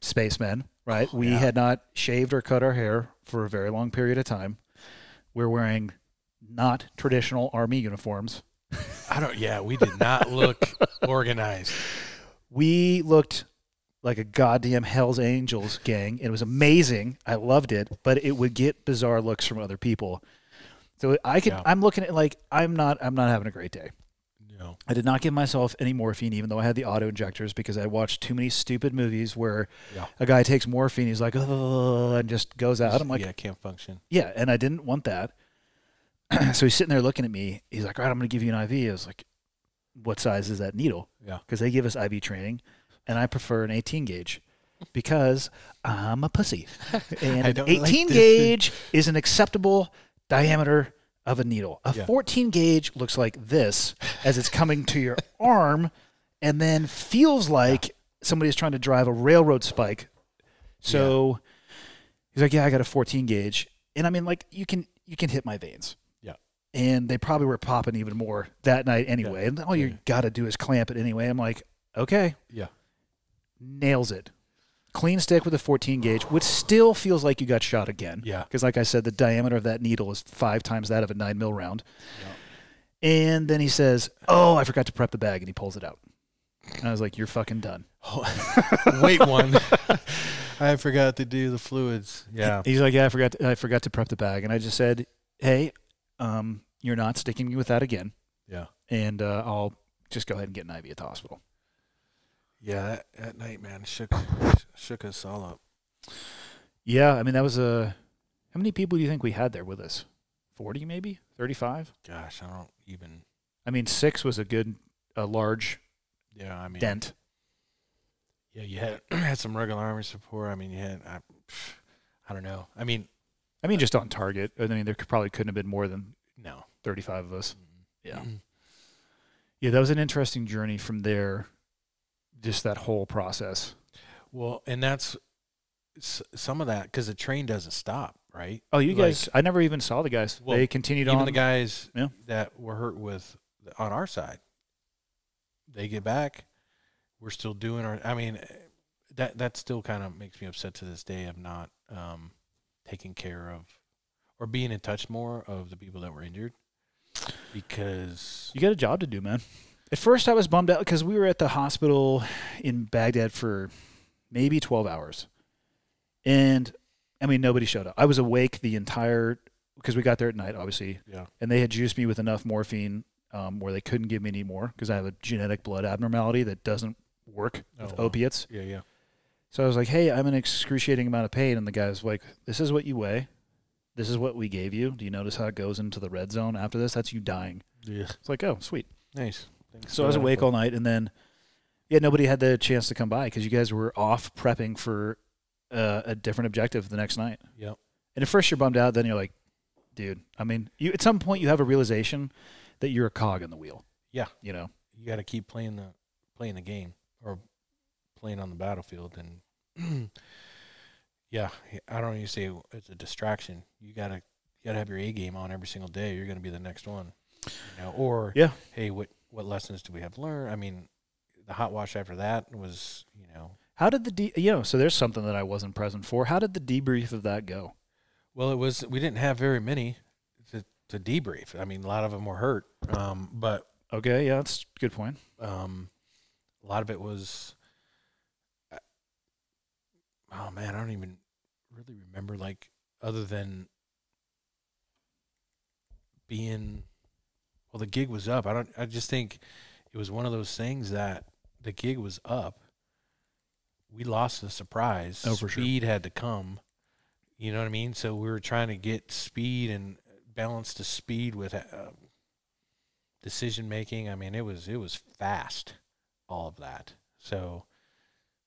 Spacemen, right? We had not shaved or cut our hair for a very long period of time. We're wearing not traditional Army uniforms. We did not look organized. We looked like a goddamn Hell's Angels gang. It was amazing. I loved it, but it would get bizarre looks from other people. So I'm looking at like, I'm not having a great day. No. I did not give myself any morphine, even though I had the auto injectors, because I watched too many stupid movies where a guy takes morphine, he's like, oh, and just goes out. I'm like, yeah, can't function. Yeah, and I didn't want that. So he's sitting there looking at me. He's like, all right, I'm going to give you an IV. I was like, what size is that needle? Yeah. Because they give us IV training, and I prefer an 18 gauge because I'm a pussy. And an 18 gauge is an acceptable diameter of a needle. A 14 gauge looks like this as it's coming to your arm and then feels like somebody's trying to drive a railroad spike. So he's like, yeah, I got a 14 gauge. And I mean, like, you can hit my veins. Yeah. And they probably were popping even more that night anyway. Yeah. And all you got to do is clamp it anyway. I'm like, okay. Yeah. Nails it. Clean stick with a 14 gauge, which still feels like you got shot again. Yeah. Because like I said, the diameter of that needle is 5 times that of a 9mm round. Yeah. And then he says, oh, I forgot to prep the bag, and he pulls it out. And I was like, you're fucking done. Wait one. I forgot to do the fluids. Yeah. He's like, yeah, I forgot to prep the bag. And I just said, hey, you're not sticking me with that again. Yeah. And I'll just go ahead and get an IV at the hospital. Yeah, that night, man, shook us all up. Yeah, I mean, that was how many people do you think we had there with us? 40 maybe? 35? Gosh, I don't even. I mean, 6 was a large dent. Yeah, you had some regular Army support. I mean, you had, I don't know. I mean, just on target. I mean, there probably couldn't have been more than 35 of us. Mm-hmm. Yeah. Yeah, that was an interesting journey from there. Just that whole process. Well, and that's some of that because the train doesn't stop, right? Oh, you guys, I never even saw the guys. Well, they continued on. Even the guys that were hurt on our side, they get back. We're still doing our, I mean, that still kind of makes me upset to this day of not taking care of or being in touch more of the people that were injured because. You got a job to do, man. At first, I was bummed out because we were at the hospital in Baghdad for maybe 12 hours. And, I mean, nobody showed up. I was awake the entire – because we got there at night, obviously. Yeah. And they had juiced me with enough morphine where they couldn't give me any more because I have a genetic blood abnormality that doesn't work with opiates. Yeah, yeah. So I was like, hey, I'm in excruciating amount of pain. And the guy was like, this is what you weigh. This is what we gave you. Do you notice how it goes into the red zone after this? That's you dying. Yeah. It's like, oh, sweet. Nice. So I was awake all night, and then Yeah, nobody had the chance to come by because you guys were off prepping for a different objective the next night. Yep. And at first you're bummed out, then you're like, dude, I mean, at some point you have a realization that you're a cog in the wheel. Yeah. You know? You got to keep playing the game or playing on the battlefield. And yeah, I don't even say it's a distraction. You got to have your A game on every single day. You're going to be the next one. You know, or Yeah. Hey, what lessons do we have to learn? I mean, the hot wash after that was, you know. How did so there's something that I wasn't present for. How did the debrief of that go? Well, we didn't have very many to debrief. I mean, a lot of them were hurt. But Okay, yeah, that's a good point. a lot of it was, oh man, I don't even really remember, like, other than being, well, the gig was up. I just think it was one of those things that the gig was up. We lost the surprise. Oh, for sure. Speed had to come. You know what I mean? So we were trying to get speed and balance the speed with decision making. I mean, it was fast, all of that. So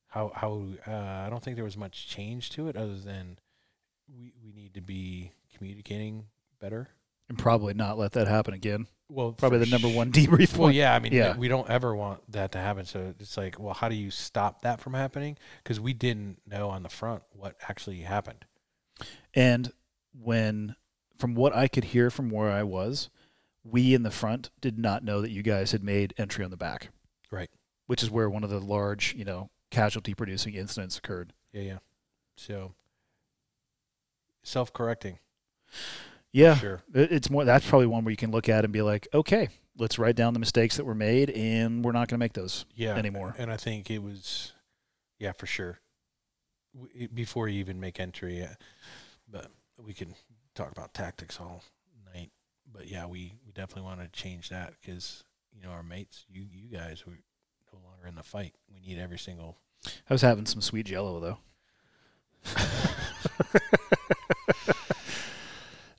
how I don't think there was much change to it other than we need to be communicating better. And probably not let that happen again. Well, Probably the number one debrief Well, point. yeah, I mean, Yeah. we don't ever want that to happen. So it's like, well, how do you stop that from happening? Because we didn't know on the front what actually happened. And from what I could hear from where I was, we in the front did not know that you guys had made entry on the back. Right. Which is where one of the large, casualty producing incidents occurred. Yeah. So self-correcting. Yeah. Sure. It's more, that's probably one where you can look at and be like, okay, let's write down the mistakes that were made and we're not going to make those anymore. And I think it was, yeah, for sure. Before you even make entry, but we can talk about tactics all night. But yeah, we definitely want to change that because, our mates, you guys, we're no longer in the fight. We need every single. I was having some sweet Jello though.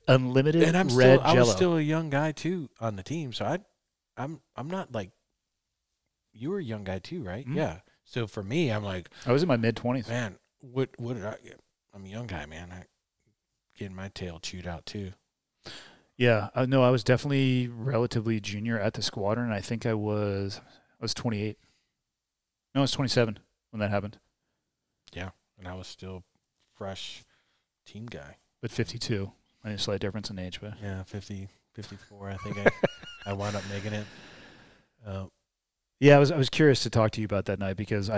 Unlimited And red I Jello. was still a young guy too on the team, so I'm not like, you were a young guy too, right? Mm-hmm. Yeah. So for me, I'm like, I was in my mid-20s. man, what did I get? I'm a young guy, man. I getting my tail chewed out too. Yeah, no, I was definitely relatively junior at the squadron. I think I was 28. No, I was 27 when that happened. Yeah, and I was still fresh team guy. But 52. I need a slight difference in age, but Yeah, 54. I think I wound up making it. yeah, I was curious to talk to you about that night because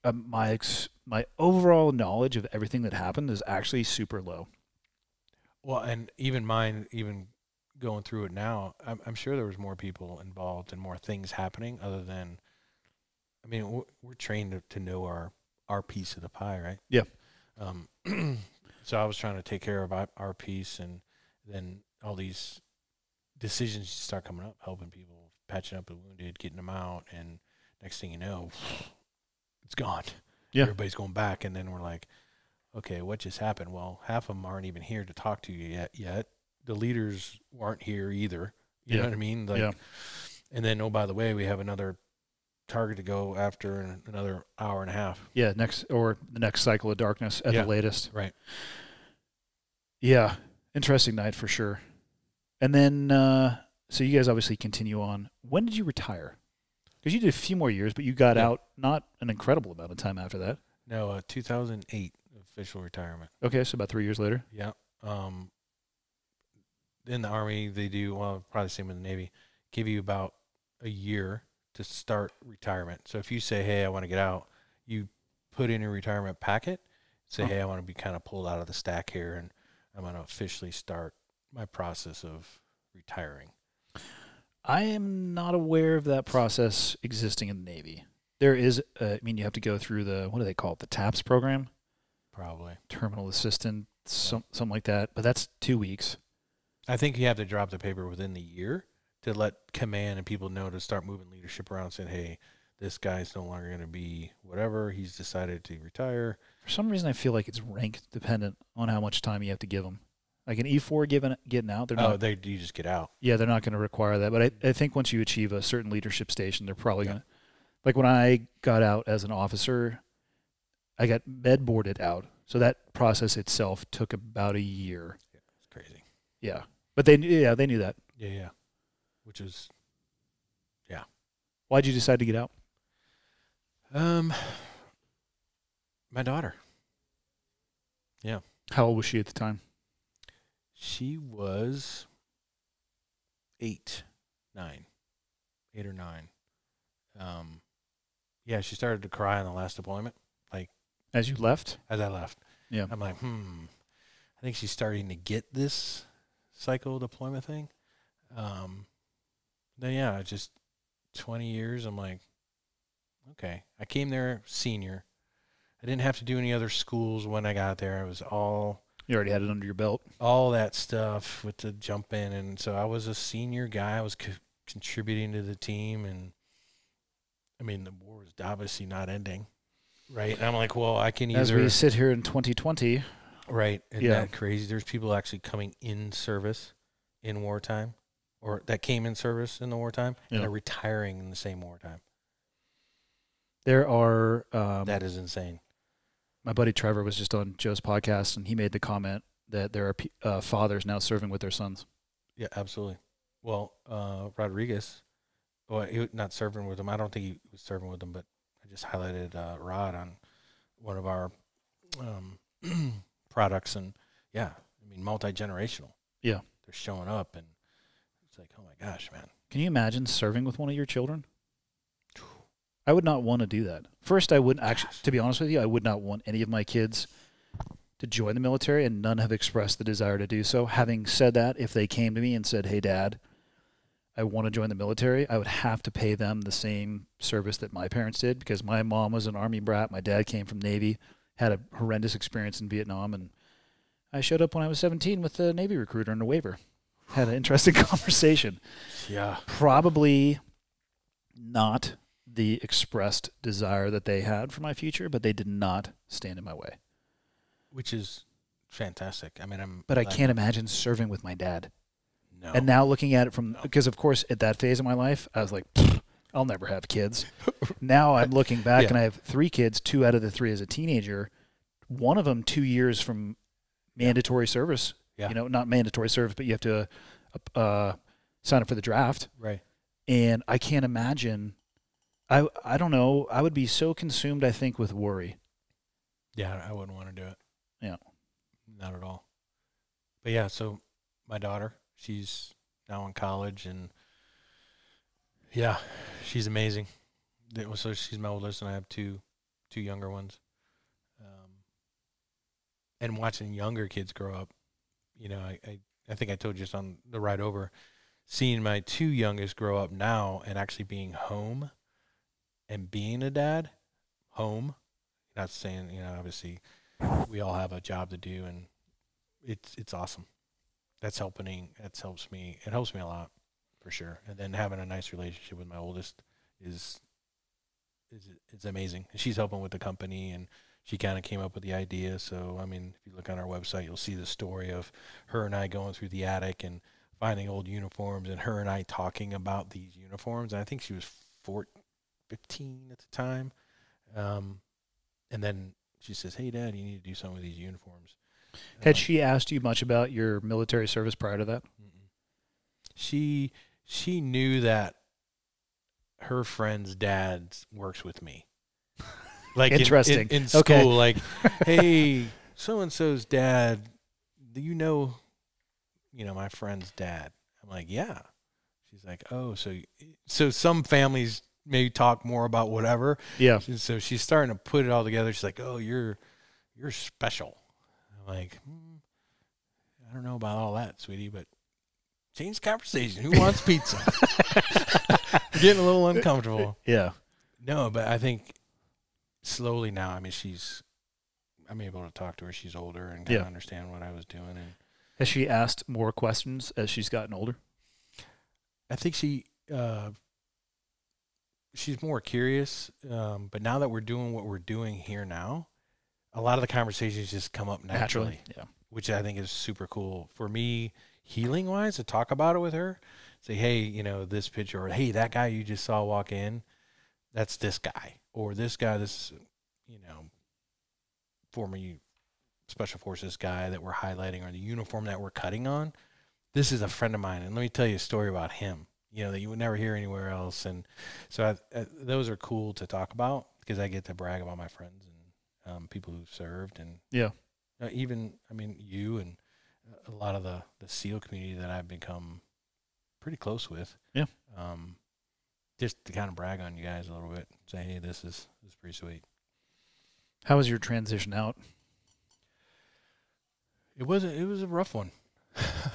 my overall knowledge of everything that happened is actually super low. Well, and even mine, even going through it now, I'm sure there was more people involved and more things happening other than, I mean, we're trained to know our piece of the pie, right? Yeah. So I was trying to take care of our piece, and then all these decisions start coming up, helping people, patching up the wounded, getting them out, and next thing you know, it's gone. Yeah. Everybody's going back, and then we're like, okay, what just happened? Well, half of them aren't even here to talk to you yet. The leaders aren't here either. You know what I mean? Like, yeah. And then, oh, by the way, we have another target to go after in another hour and a half. Yeah, the next cycle of darkness at the latest. Right. Yeah, interesting night for sure. And then, so you guys obviously continue on. When did you retire? Because you did a few more years, but you got out not an incredible amount of time after that. No, 2008 official retirement. Okay, so about 3 years later. Yeah. In the Army, they do, well, probably the same in the Navy, give you about a year to start retirement. So if you say, hey, I want to get out, you put in your retirement packet, say, hey, I want to be kind of pulled out of the stack here, and I'm going to officially start my process of retiring. I am not aware of that process existing in the Navy. There is, you have to go through what do they call it, the TAPS program? Probably. Terminal Assistant, something like that. But that's 2 weeks. I think you have to drop the paper within the year to let command and people know to start moving leadership around, saying, hey, this guy's no longer going to be whatever. He's decided to retire. For some reason, I feel like it's rank dependent on how much time you have to give them. Like an E4 getting out, they're not. You just get out. Yeah, they're not going to require that. But I think once you achieve a certain leadership station, they're probably going to. Like when I got out as an officer, I got med boarded out. So that process itself took about a year. Yeah, it's crazy. Yeah. But they knew that. Yeah. Which is, yeah. Why'd you decide to get out? My daughter. Yeah. How old was she at the time? She was 8 or 9. Yeah, she started to cry on the last deployment. Like As you left? as I left. Yeah. I'm like, I think she's starting to get this cycle deployment thing. Then yeah, just 20 years. I'm like, okay. I came there senior. I didn't have to do any other schools when I got there. It was all You already had it under your belt. all that stuff with the jump in, and so I was a senior guy. I was contributing to the team, and I mean the war was obviously not ending, right? And I'm like, well, I can either As we sit here in 2020. right. Isn't Yeah. that crazy? There's people actually coming in service in wartime, or that came in service in the wartime, Yeah. and they're retiring in the same wartime. There are That is insane. my buddy Trevor was just on Joe's podcast, and he made the comment that there are fathers now serving with their sons. Yeah, absolutely. Well, Rodriguez, well, he was not serving with them. I don't think he was serving with them, but I just highlighted Rod on one of our products, and yeah, I mean, multi-generational. Yeah. They're showing up, and it's like, oh my gosh, man. Can you imagine serving with one of your children? I would not want to do that. First, I wouldn't actually, to be honest with you, I would not want any of my kids to join the military, and none have expressed the desire to do so. Having said that, if they came to me and said, hey, Dad, I want to join the military, I would have to pay them the same service that my parents did, because my mom was an Army brat. My dad came from Navy, had a horrendous experience in Vietnam, and I showed up when I was 17 with a Navy recruiter and a waiver. Had an interesting conversation. Yeah. Probably not the expressed desire that they had for my future, but they did not stand in my way. Which is fantastic. I mean, But I can't imagine serving with my dad. No. And now looking at it from, because of course at that phase of my life, I was like, I'll never have kids. Now I'm looking back Yeah. and I have 3 kids, 2 out of the 3 as a teenager. One of them 2 years from mandatory service. Yeah. You know, not mandatory service, but you have to sign up for the draft. Right. And I can't imagine. I don't know. I would be so consumed, I think, with worry. Yeah, I wouldn't want to do it. Yeah. Not at all. But yeah, so my daughter, she's now in college, and yeah, she's amazing. So she's my oldest, and I have two younger ones. And watching younger kids grow up, you know, I think I told you just on the ride over, seeing my 2 youngest grow up now and actually being home and being a dad, home. Not saying, you know, obviously we all have a job to do, and it's awesome. That helps me. It helps me a lot, for sure. And then having a nice relationship with my oldest is amazing. She's helping with the company, and she kind of came up with the idea. So, I mean, if you look on our website, you'll see the story of her and I going through the attic and finding old uniforms, and her and I talking about these uniforms. And I think she was 15 at the time. And then she says, hey, Dad, you need to do something with these uniforms. Had she asked you much about your military service prior to that? She knew that her friend's dad works with me. Like Interesting. in school, Okay. like, hey, so-and-so's dad, do you know my friend's dad? I'm like, yeah. She's like, oh, so some families maybe talk more about whatever. Yeah. So she's starting to put it all together. She's like, oh, you're special. I'm like, I don't know about all that, sweetie, but change the conversation. Who wants pizza? Getting a little uncomfortable. Yeah. No, but I think slowly now, I mean, I'm able to talk to her. She's older and kind of understand what I was doing. And Has she asked more questions as she's gotten older? I think she's more curious. But now that we're doing what we're doing here now, a lot of the conversations just come up naturally. Yeah. Which I think is super cool for me, healing wise, to talk about it with her. Say, hey, this picture, or hey, that guy you just saw walk in, that's this guy, or this guy, this, former Special Forces guy that we're highlighting, or the uniform that we're cutting on. This is a friend of mine, and let me tell you a story about him, that you would never hear anywhere else. And so those are cool to talk about, because I get to brag about my friends and people who've served, and even, you and a lot of the SEAL community that I've become pretty close with. Yeah. Just to kind of brag on you guys a little bit, say, hey, this is pretty sweet. How was your transition out? It was a rough one.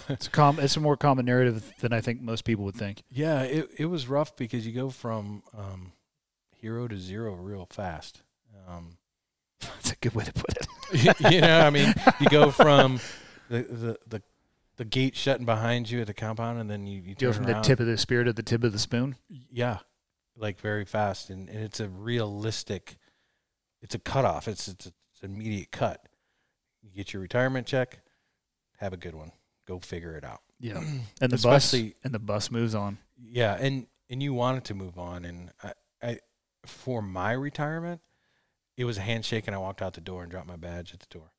It's a more common narrative than I think most people would think. Yeah, it was rough, because you go from hero to zero real fast. That's a good way to put it. You go from the gate shutting behind you at the compound, and then you turn go from around. the tip of the spear to the tip of the spoon. Yeah, like very fast, and it's a realistic. It's a cutoff. It's an immediate cut. You get your retirement check, have a good one. Go figure it out. Yeah, and the bus moves on. Yeah, and you wanted to move on, and I for my retirement, it was a handshake, and I walked out the door and dropped my badge at the door.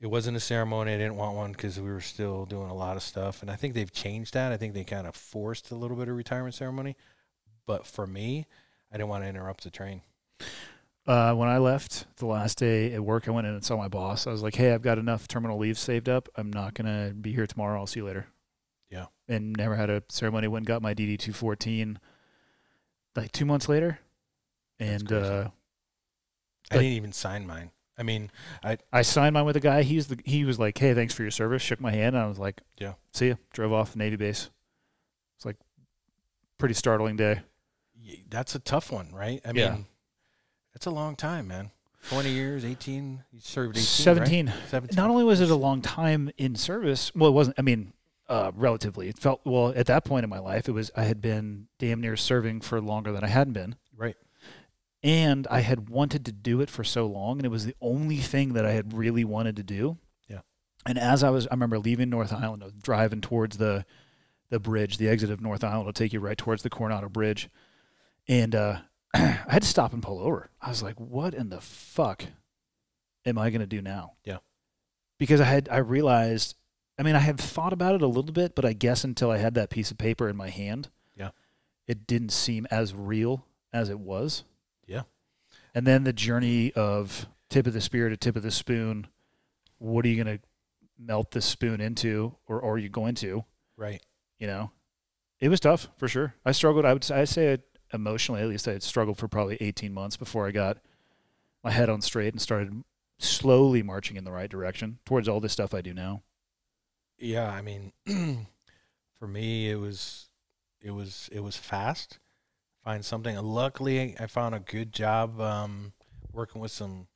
It wasn't a ceremony. I didn't want one, because we were still doing a lot of stuff, and I think they've changed that. I think they kind of forced a little bit of retirement ceremony, but for me, I didn't want to interrupt the train. When I left the last day at work, I went in and saw my boss. I was like, hey, I've got enough terminal leave saved up. I'm not going to be here tomorrow. I'll see you later. Yeah. And never had a ceremony. Went and got my DD-214 like 2 months later. And I didn't even sign mine. I signed mine with a guy. He was like, hey, thanks for your service. Shook my hand. And I was like, yeah, see ya. Drove off Navy base. It's like pretty startling day. That's a tough one, right? I mean, that's a long time, man. 20 years, 18. You served 18, 17. Right? 17. Not only was it a long time in service, well, it wasn't, relatively. It felt, well, at that point in my life, I had been damn near serving for longer than I hadn't been. Right. And I had wanted to do it for so long, and it was the only thing that I had really wanted to do. Yeah. And I remember leaving North Island, driving towards the bridge, the exit of North Island will take you right towards the Coronado Bridge. And I had to stop and pull over. I was like, what in the fuck am I going to do now? Yeah. Because I realized, I had thought about it a little bit, but I guess until I had that piece of paper in my hand, it didn't seem as real as it was. Yeah. And then the journey of tip of the spear to tip of the spoon, what are you going to melt this spoon into, or are you going to? Right. It was tough, for sure. I struggled. I'd say emotionally, at least I had struggled for probably 18 months before I got my head on straight and started slowly marching in the right direction towards all this stuff I do now. Yeah, for me, it was fast. Find something. Luckily, I found a good job working with some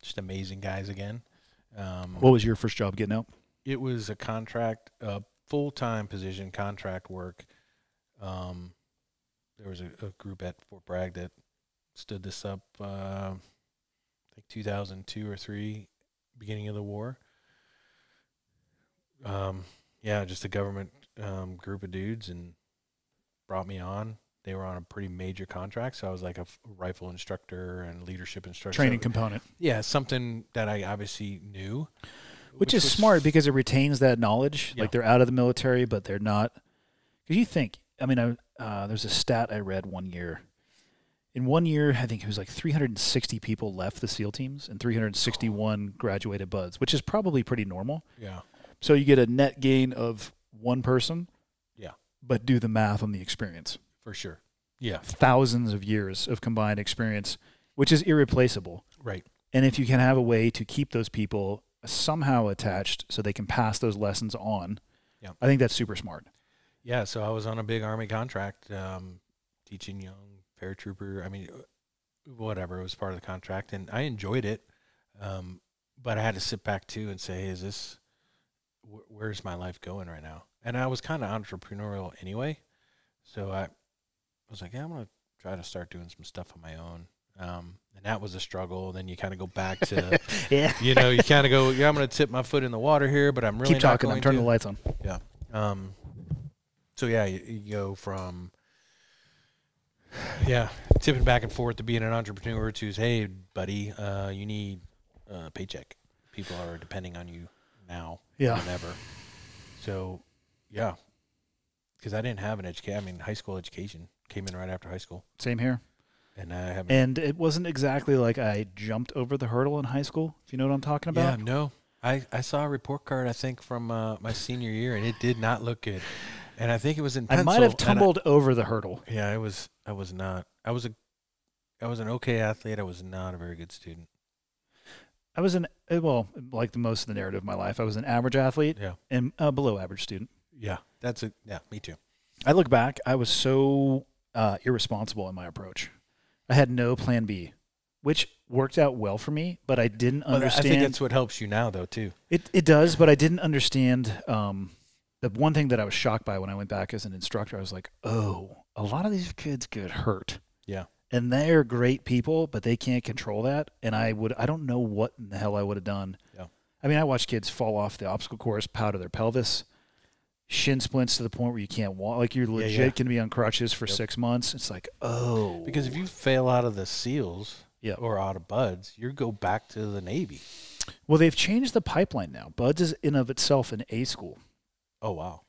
just amazing guys again. What was your first job getting out? It was a contract, full-time position, contract work. There was a group at Fort Bragg that stood this up, I think 2002 or 3, beginning of the war. Just a government group of dudes, and brought me on. They were on a pretty major contract, so I was like a rifle instructor and leadership instructor. Training component. Yeah, something that I obviously knew. Which is smart, because it retains that knowledge. Yeah. Like, they're out of the military, but they're not. Because you think, there's a stat I read one year. In 1 year, I think it was like 360 people left the SEAL teams and 361 graduated buds, which is probably pretty normal. Yeah. So you get a net gain of one person. Yeah. But do the math on the experience. For sure. Yeah. Thousands of years of combined experience, which is irreplaceable. Right. And if you can have a way to keep those people somehow attached so they can pass those lessons on, I think that's super smart. Yeah, so I was on a big Army contract, teaching young paratrooper. Whatever, it was part of the contract, and I enjoyed it. But I had to sit back too and say, hey, where's my life going right now? And I was kind of entrepreneurial anyway, so I was like, I'm going to try to start doing some stuff on my own. And that was a struggle. Then you kind of go back to, you kind of go, I'm going to tip my foot in the water here, but I'm really keep talking. I'm turning the lights on. Yeah. So you go from, tipping back and forth to being an entrepreneur to, hey, buddy, you need a paycheck. People are depending on you now more than ever. So, yeah, because I didn't have an education. I mean, high school education came in right after high school. Same here. And I haven't. And it wasn't exactly like I jumped over the hurdle in high school, if you know what I'm talking about. Yeah, no. I saw a report card, I think, from my senior year, and it did not look good. And I think it was in pencil. I might have tumbled over the hurdle. Yeah, I was not. I was an okay athlete. I was not a very good student. I was like the most of the narrative of my life, I was an average athlete and a below average student. Yeah, me too. I look back, I was so irresponsible in my approach. I had no plan B, which worked out well for me, but I didn't understand. I think that's what helps you now, though, too. It does, but I didn't understand the one thing that I was shocked by when I went back as an instructor. I was like, oh, a lot of these kids get hurt. Yeah. And they're great people, but they can't control that. And I don't know what in the hell I would have done. Yeah. I mean, I watched kids fall off the obstacle course, powder their pelvis, shin splints to the point where you can't walk. Like you're legit going to be on crutches for 6 months. It's like, oh. Because if you fail out of the SEALs or out of BUDS, you go back to the Navy. Well, they've changed the pipeline now. BUDS is in of itself an A school. Oh, wow.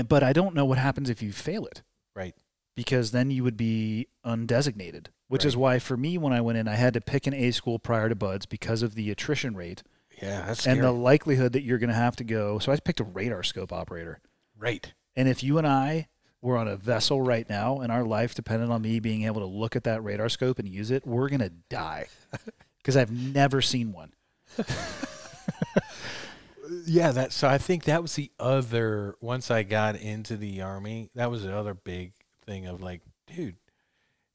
But I don't know what happens if you fail it. Right. Because then you would be undesignated, which is why for me when I went in, I had to pick an A school prior to BUDS because of the attrition rate. Yeah, that's scary. And the likelihood that you're going to have to go. So I picked a radar scope operator. Right. And if you and I were on a vessel right now and our life depended on me being able to look at that radar scope and use it, we're going to die because I've never seen one. Yeah, so I think that was the other, once I got into the Army, that was the other big thing of like, dude,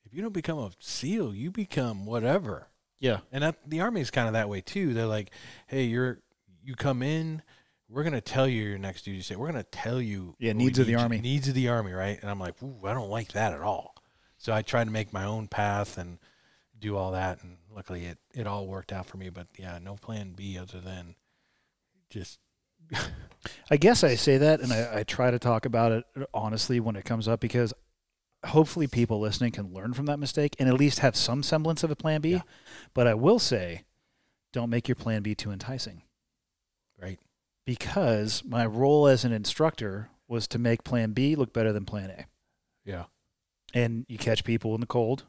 if you don't become a SEAL, you become whatever. Yeah. And the Army is kind of that way too. They're like, hey, you come in, we're going to tell you your next duty state. We're going to tell you. Yeah, needs of the Army. Needs of the Army, right? And I'm like, ooh, I don't like that at all. So I tried to make my own path and do all that. And luckily it all worked out for me. But yeah, no plan B other than just. I guess I say that and I try to talk about it honestly when it comes up because hopefully people listening can learn from that mistake and at least have some semblance of a plan B. Yeah. But I will say, don't make your plan B too enticing. Right. Because my role as an instructor was to make plan B look better than plan A. Yeah. And you catch people in the cold,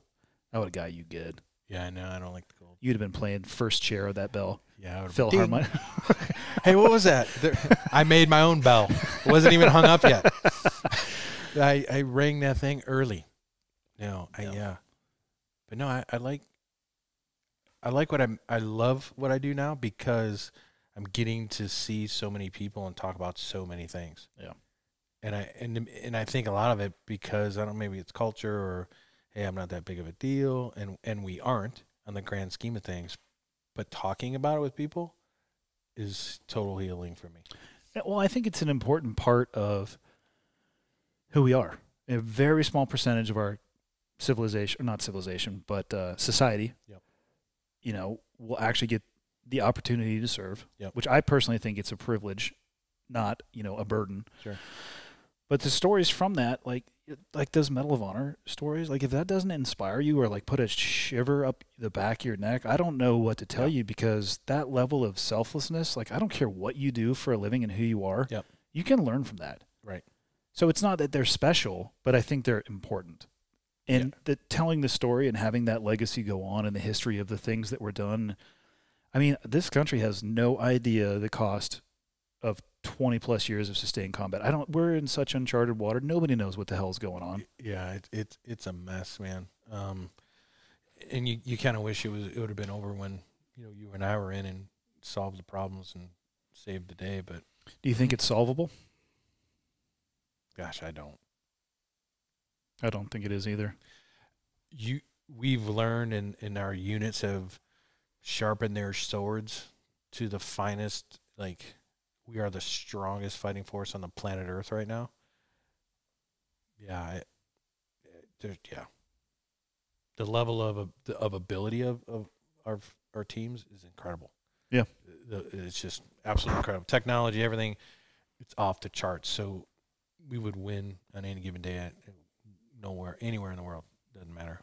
I would have got you good. Yeah, I know. I don't like the cold. You'd have been playing first chair of that bell. Yeah, I would Phil Hartman. Hey, what was that? I made my own bell. It wasn't even hung up yet. I rang that thing early. No, but no, I like what I love what I do now because I'm getting to see so many people and talk about so many things. Yeah. And I think a lot of it because I don't know, maybe it's culture or hey, I'm not that big of a deal and we aren't on the grand scheme of things, but talking about it with people is total healing for me. Well, I think it's an important part of who we are. A very small percentage of our civilization, or not civilization, but society, will actually get the opportunity to serve, which I personally think it's a privilege, not, a burden. Sure. But the stories from that, like those Medal of Honor stories, like if that doesn't inspire you or like put a shiver up the back of your neck, I don't know what to tell you because that level of selflessness, like I don't care what you do for a living and who you are, you can learn from that. Right. So it's not that they're special, but I think they're important. And telling the story and having that legacy go on in the history of the things that were done. I mean, this country has no idea the cost of 20 plus years of sustained combat. We're in such uncharted water. Nobody knows what the hell is going on. Yeah, it's a mess, man. And you kind of wish it would have been over when, you and I were in and solved the problems and saved the day, but do you think it's solvable? Gosh, I don't. I don't think it is either. We've learned and our units have sharpened their swords to the finest, like we are the strongest fighting force on the planet Earth right now. Yeah, the level of ability of our teams is incredible. Yeah, it's just absolutely incredible. Technology, everything, it's off the charts. So we would win on any given day at anywhere in the world. Doesn't matter.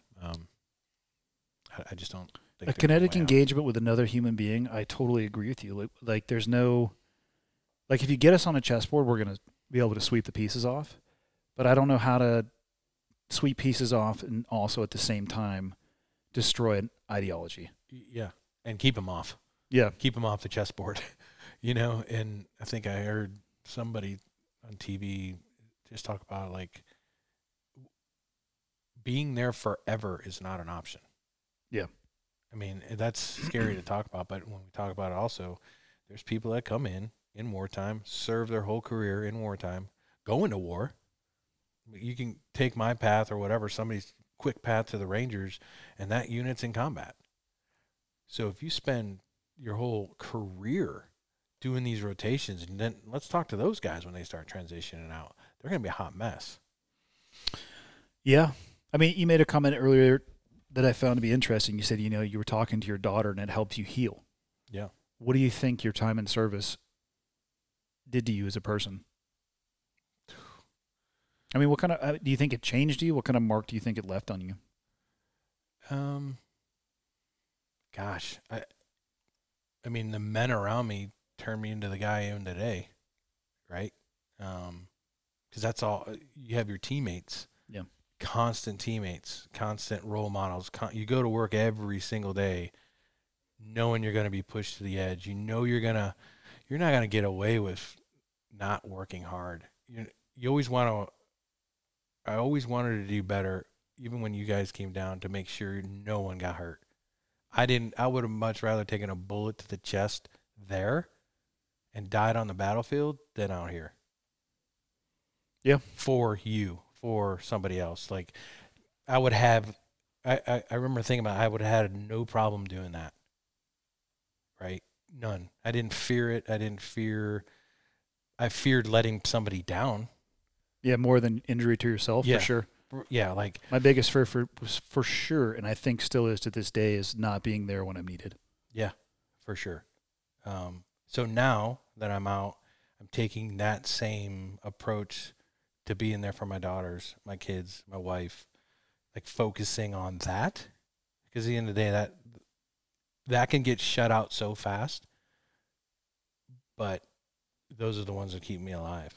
I just don't think A they're kinetic going out. engagement with another human being, I totally agree with you. Like there's no, like if you get us on a chessboard, we're going to be able to sweep the pieces off. But I don't know how to sweep pieces off and also at the same time destroy an ideology. Yeah, and keep them off. Yeah. Keep them off the chessboard. You know, and I think I heard somebody on TV just talk about like being there forever is not an option. Yeah. I mean, that's scary to talk about, but when we talk about it also, there's people that come in wartime, serve their whole career in wartime, go into war. You can take my path or whatever, somebody's quick path to the Rangers, and that unit's in combat. So if you spend your whole career doing these rotations, and then let's talk to those guys when they start transitioning out. They're going to be a hot mess. Yeah. I mean, you made a comment earlier that I found to be interesting. You said, you know, you were talking to your daughter and it helped you heal. Yeah. What do you think your time in service did to you as a person? I mean, what kind of, do you think it changed you? What kind of mark do you think it left on you? Gosh, I mean, the men around me turned me into the guy I am today, right? Because that's all, you have your teammates. Yeah. Constant teammates, constant role models. You go to work every single day knowing you're going to be pushed to the edge. You know you're not going to get away with not working hard. You always want to, I always wanted to do better, even when you guys came down, to make sure no one got hurt. I would have much rather taken a bullet to the chest there and died on the battlefield than out here. Yeah. For you, for somebody else. Like, I would have, I remember thinking about it, I would have had no problem doing that. Right? None. I didn't fear it. I feared letting somebody down. Yeah, more than injury to yourself, Yeah. for sure. Yeah, like, My biggest fear was for sure, and I think still is to this day, is not being there when I'm needed. yeah, for sure. So now that I'm out, I'm taking that same approach to being there for my daughters, my kids, my wife, like focusing on that. Because at the end of the day, that can get shut out so fast. But those are the ones that keep me alive.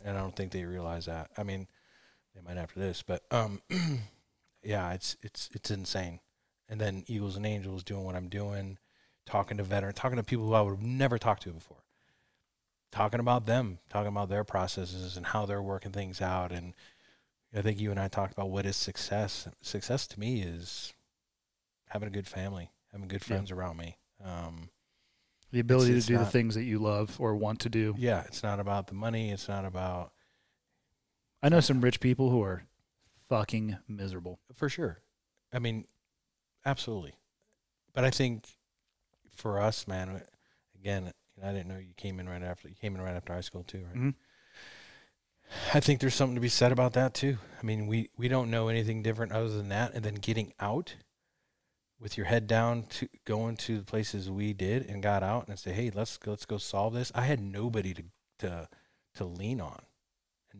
And I don't think they realize that. I mean, they might after this, but yeah, it's insane. And then Eagles and Angels doing what I'm doing, talking to veterans, talking to people who I would have never talked to before, talking about them, talking about their processes and how they're working things out. And I think you and I talked about what is success. Success to me is having a good family, having good friends around me. The ability It's to do the not- things that you love or want to do. Yeah, it's not about the money. It's not about, I know some rich people who are fucking miserable. for sure. I mean, absolutely. But I think for us, man, again, I didn't know you came in right after high school too, right? Mm-hmm. I think there's something to be said about that too. I mean, we don't know anything different other than that. And then getting out with your head down, to going to the places we did and got out and say, hey, let's go solve this. I had nobody to lean on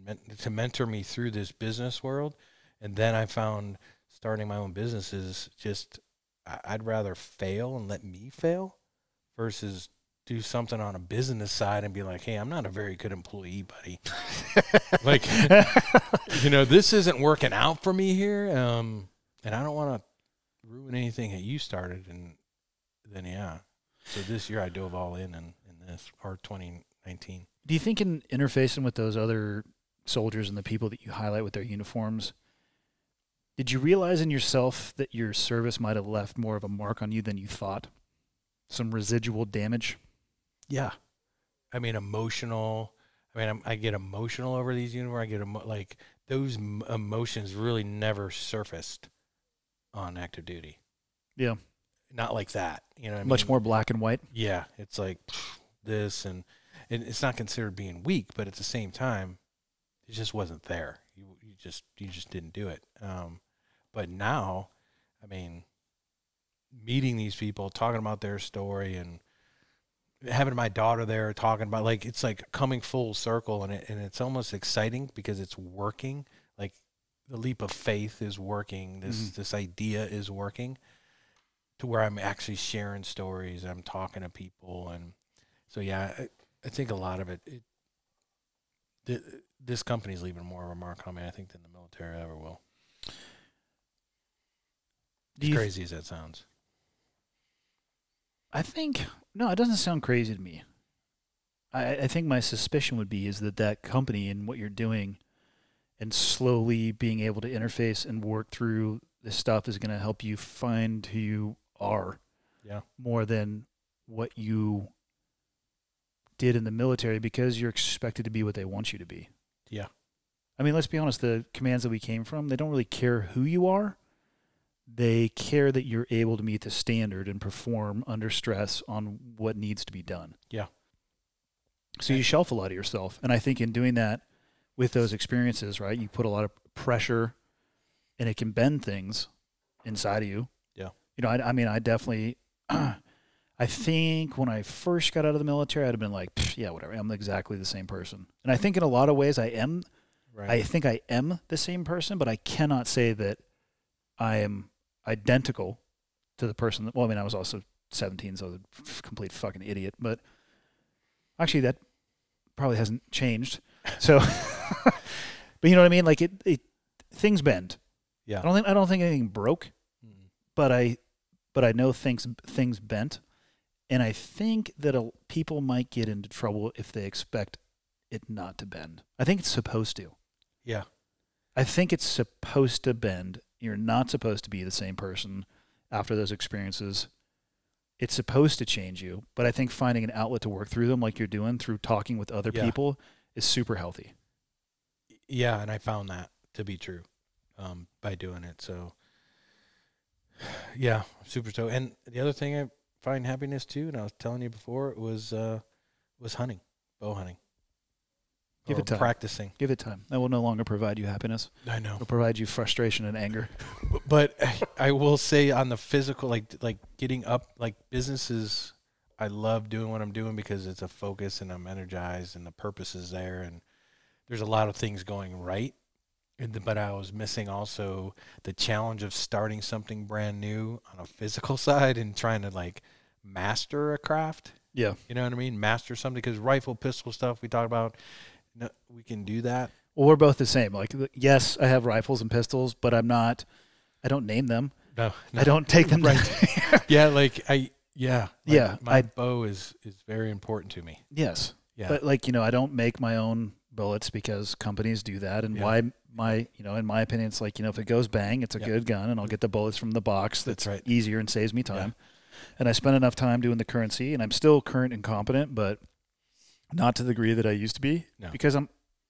and to mentor me through this business world. And then I found starting my own businesses, just I'd rather fail and let me fail versus do something on a business side and be like, hey, I'm not a very good employee, buddy. Like, this isn't working out for me here. And I don't want to ruin anything that you started. And then, yeah. So this year I dove all in this, or 2019. Do you think in interfacing with those other soldiers and the people that you highlight with their uniforms, did you realize in yourself that your service might have left more of a mark on you than you thought? Some residual damage? Yeah. I mean, emotional. I mean, I get emotional over these uniforms. I get like those emotions really never surfaced on active duty. Yeah. Not like that. You know what I mean? Much more black and white? Yeah. It's like this, and it's not considered being weak, but at the same time, it just wasn't there. You just didn't do it. But now, I mean, meeting these people, talking about their story, and having my daughter there talking about, like, it's like coming full circle, and it's almost exciting because it's working. Like leap of faith is working. This idea is working, to where I'm actually sharing stories. I'm talking to people, and so I think a lot of it. This company's leaving more of a mark on me, I think, than the military ever will. As crazy as that sounds. I think no, it doesn't sound crazy to me. I think my suspicion would be is that company and what you're doing and slowly being able to interface and work through this stuff is going to help you find who you are more than what you did in the military, because you're expected to be what they want you to be. Yeah. I mean, let's be honest, the commands that we came from, they don't really care who you are. They care that you're able to meet the standard and perform under stress on what needs to be done. Yeah. So you shelf a lot of yourself. And I think in doing that with those experiences, right, you put a lot of pressure and it can bend things inside of you. Yeah. You know, I mean, I definitely, I think when I first got out of the military, I'd have been like, yeah, whatever. I'm exactly the same person. And I think in a lot of ways I am. Right. I think I am the same person, but I cannot say that I am identical to the person that, well, I mean, I was also 17, so I was a complete fucking idiot, but actually that probably hasn't changed. So, but you know what I mean? Like it things bend. Yeah. I don't think anything broke, but I know things bent. And I think that people might get into trouble if they expect it not to bend. I think it's supposed to. Yeah. I think it's supposed to bend. You're not supposed to be the same person after those experiences. It's supposed to change you, but I think finding an outlet to work through them like you're doing through talking with other people is super healthy. Yeah, and I found that to be true by doing it. So, yeah, super stoked. And the other thing I find happiness too, and I was telling you before, was hunting, bow hunting. Give it time. Practicing. Give it time. That will no longer provide you happiness. I know. It'll provide you frustration and anger. But I will say on the physical, like getting up, like businesses, I love doing what I'm doing because it's a focus and I'm energized and the purpose is there and there's a lot of things going right. But I was missing also the challenge of starting something brand new on a physical side and trying to like master a craft. Yeah. You know what I mean? Master something, because rifle, pistol stuff we talk about, no, we can do that. Well, we're both the same. Like, yes, I have rifles and pistols, but I don't name them. No. I don't take them. Right. My bow is very important to me. Yes. Yeah. But like, I don't make my own bullets because companies do that. And why in my opinion, it's like, if it goes bang, it's a good gun and I'll get the bullets from the box. That's right. Easier and saves me time. Yeah. And I spend enough time doing the currency and I'm still current and competent, but not to the degree that I used to be because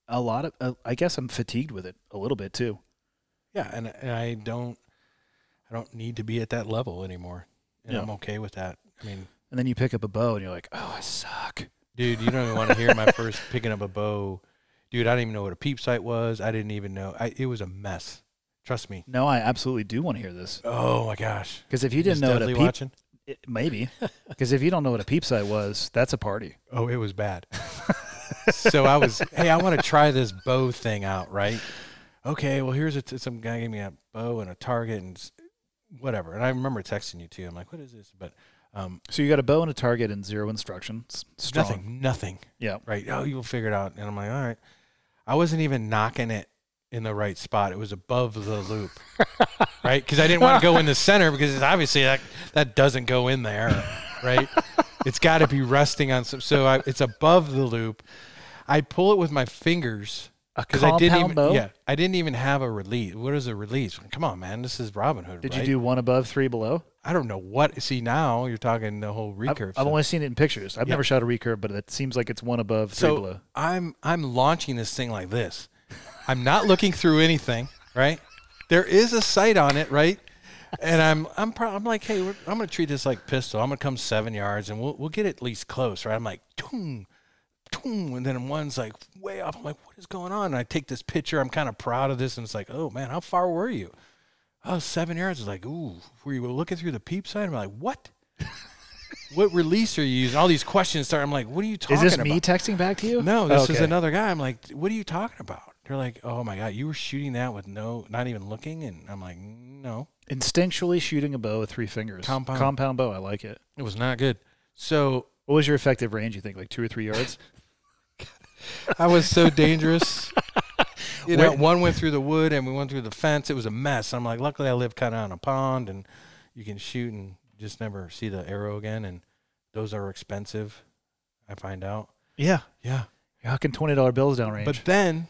I guess I'm fatigued with it a little bit too. Yeah. And I don't need to be at that level anymore. And I'm okay with that. I mean, and then you pick up a bow and you're like, oh, I suck. Dude, you don't even want to hear my first picking up a bow. Dude, I didn't even know what a peep sight was. I didn't even know. It was a mess. Trust me. No, I absolutely do want to hear this. Oh my gosh. Because if you didn't know what a peep, watching? Maybe. Because if you don't know what a peep sight was, that's a party. Oh, it was bad. So I want to try this bow thing out, right? Okay, well, here's some guy gave me a bow and a target and whatever. And I remember texting you too. I'm like, what is this? But so you got a bow and a target and 0 instructions. Strong. Nothing. Yeah. Right. Oh, you'll figure it out. And I'm like, all right. I wasn't even knocking it in the right spot. It was above the loop, right? Because I didn't want to go in the center because obviously that doesn't go in there, right? It's got to be resting on some. So it's above the loop. I pull it with my fingers. Because I didn't even have a release. What is a release? Come on, man. This is Robin Hood. Did you do 1 above, 3 below? I don't know what. See, now you're talking the whole recurve. I've only seen it in pictures. I've never shot a recurve, but it seems like it's 1 above, 3 below. I'm launching this thing like this. I'm not looking through anything, right? There is a sight on it, right? And I'm like, hey, I'm going to treat this like pistol. I'm going to come 7 yards, and we'll get at least close, right? I'm like, toom. And then one's like way off. I'm like, what is going on? And I take this picture. I'm kind of proud of this. And it's like, oh, man, how far were you? Oh, 7 yards. It's like, ooh, were you looking through the peep sight? I'm like, what? What release are you using? All these questions start. I'm like, what are you talking about? Is this me texting back to you? No, this is another guy. I'm like, what are you talking about? They're like, oh my God, you were shooting that with not even looking? And I'm like, no. Instinctually shooting a bow with 3 fingers. Compound bow. I like it. It was not good. So what was your effective range, you think? Like 2 or 3 yards? I was so dangerous. One went through the wood and we went through the fence. It was a mess. I'm like, luckily I live kind of on a pond and you can shoot and just never see the arrow again. And those are expensive, I find out. Yeah. Yeah. You're hucking $20 bills downrange. But then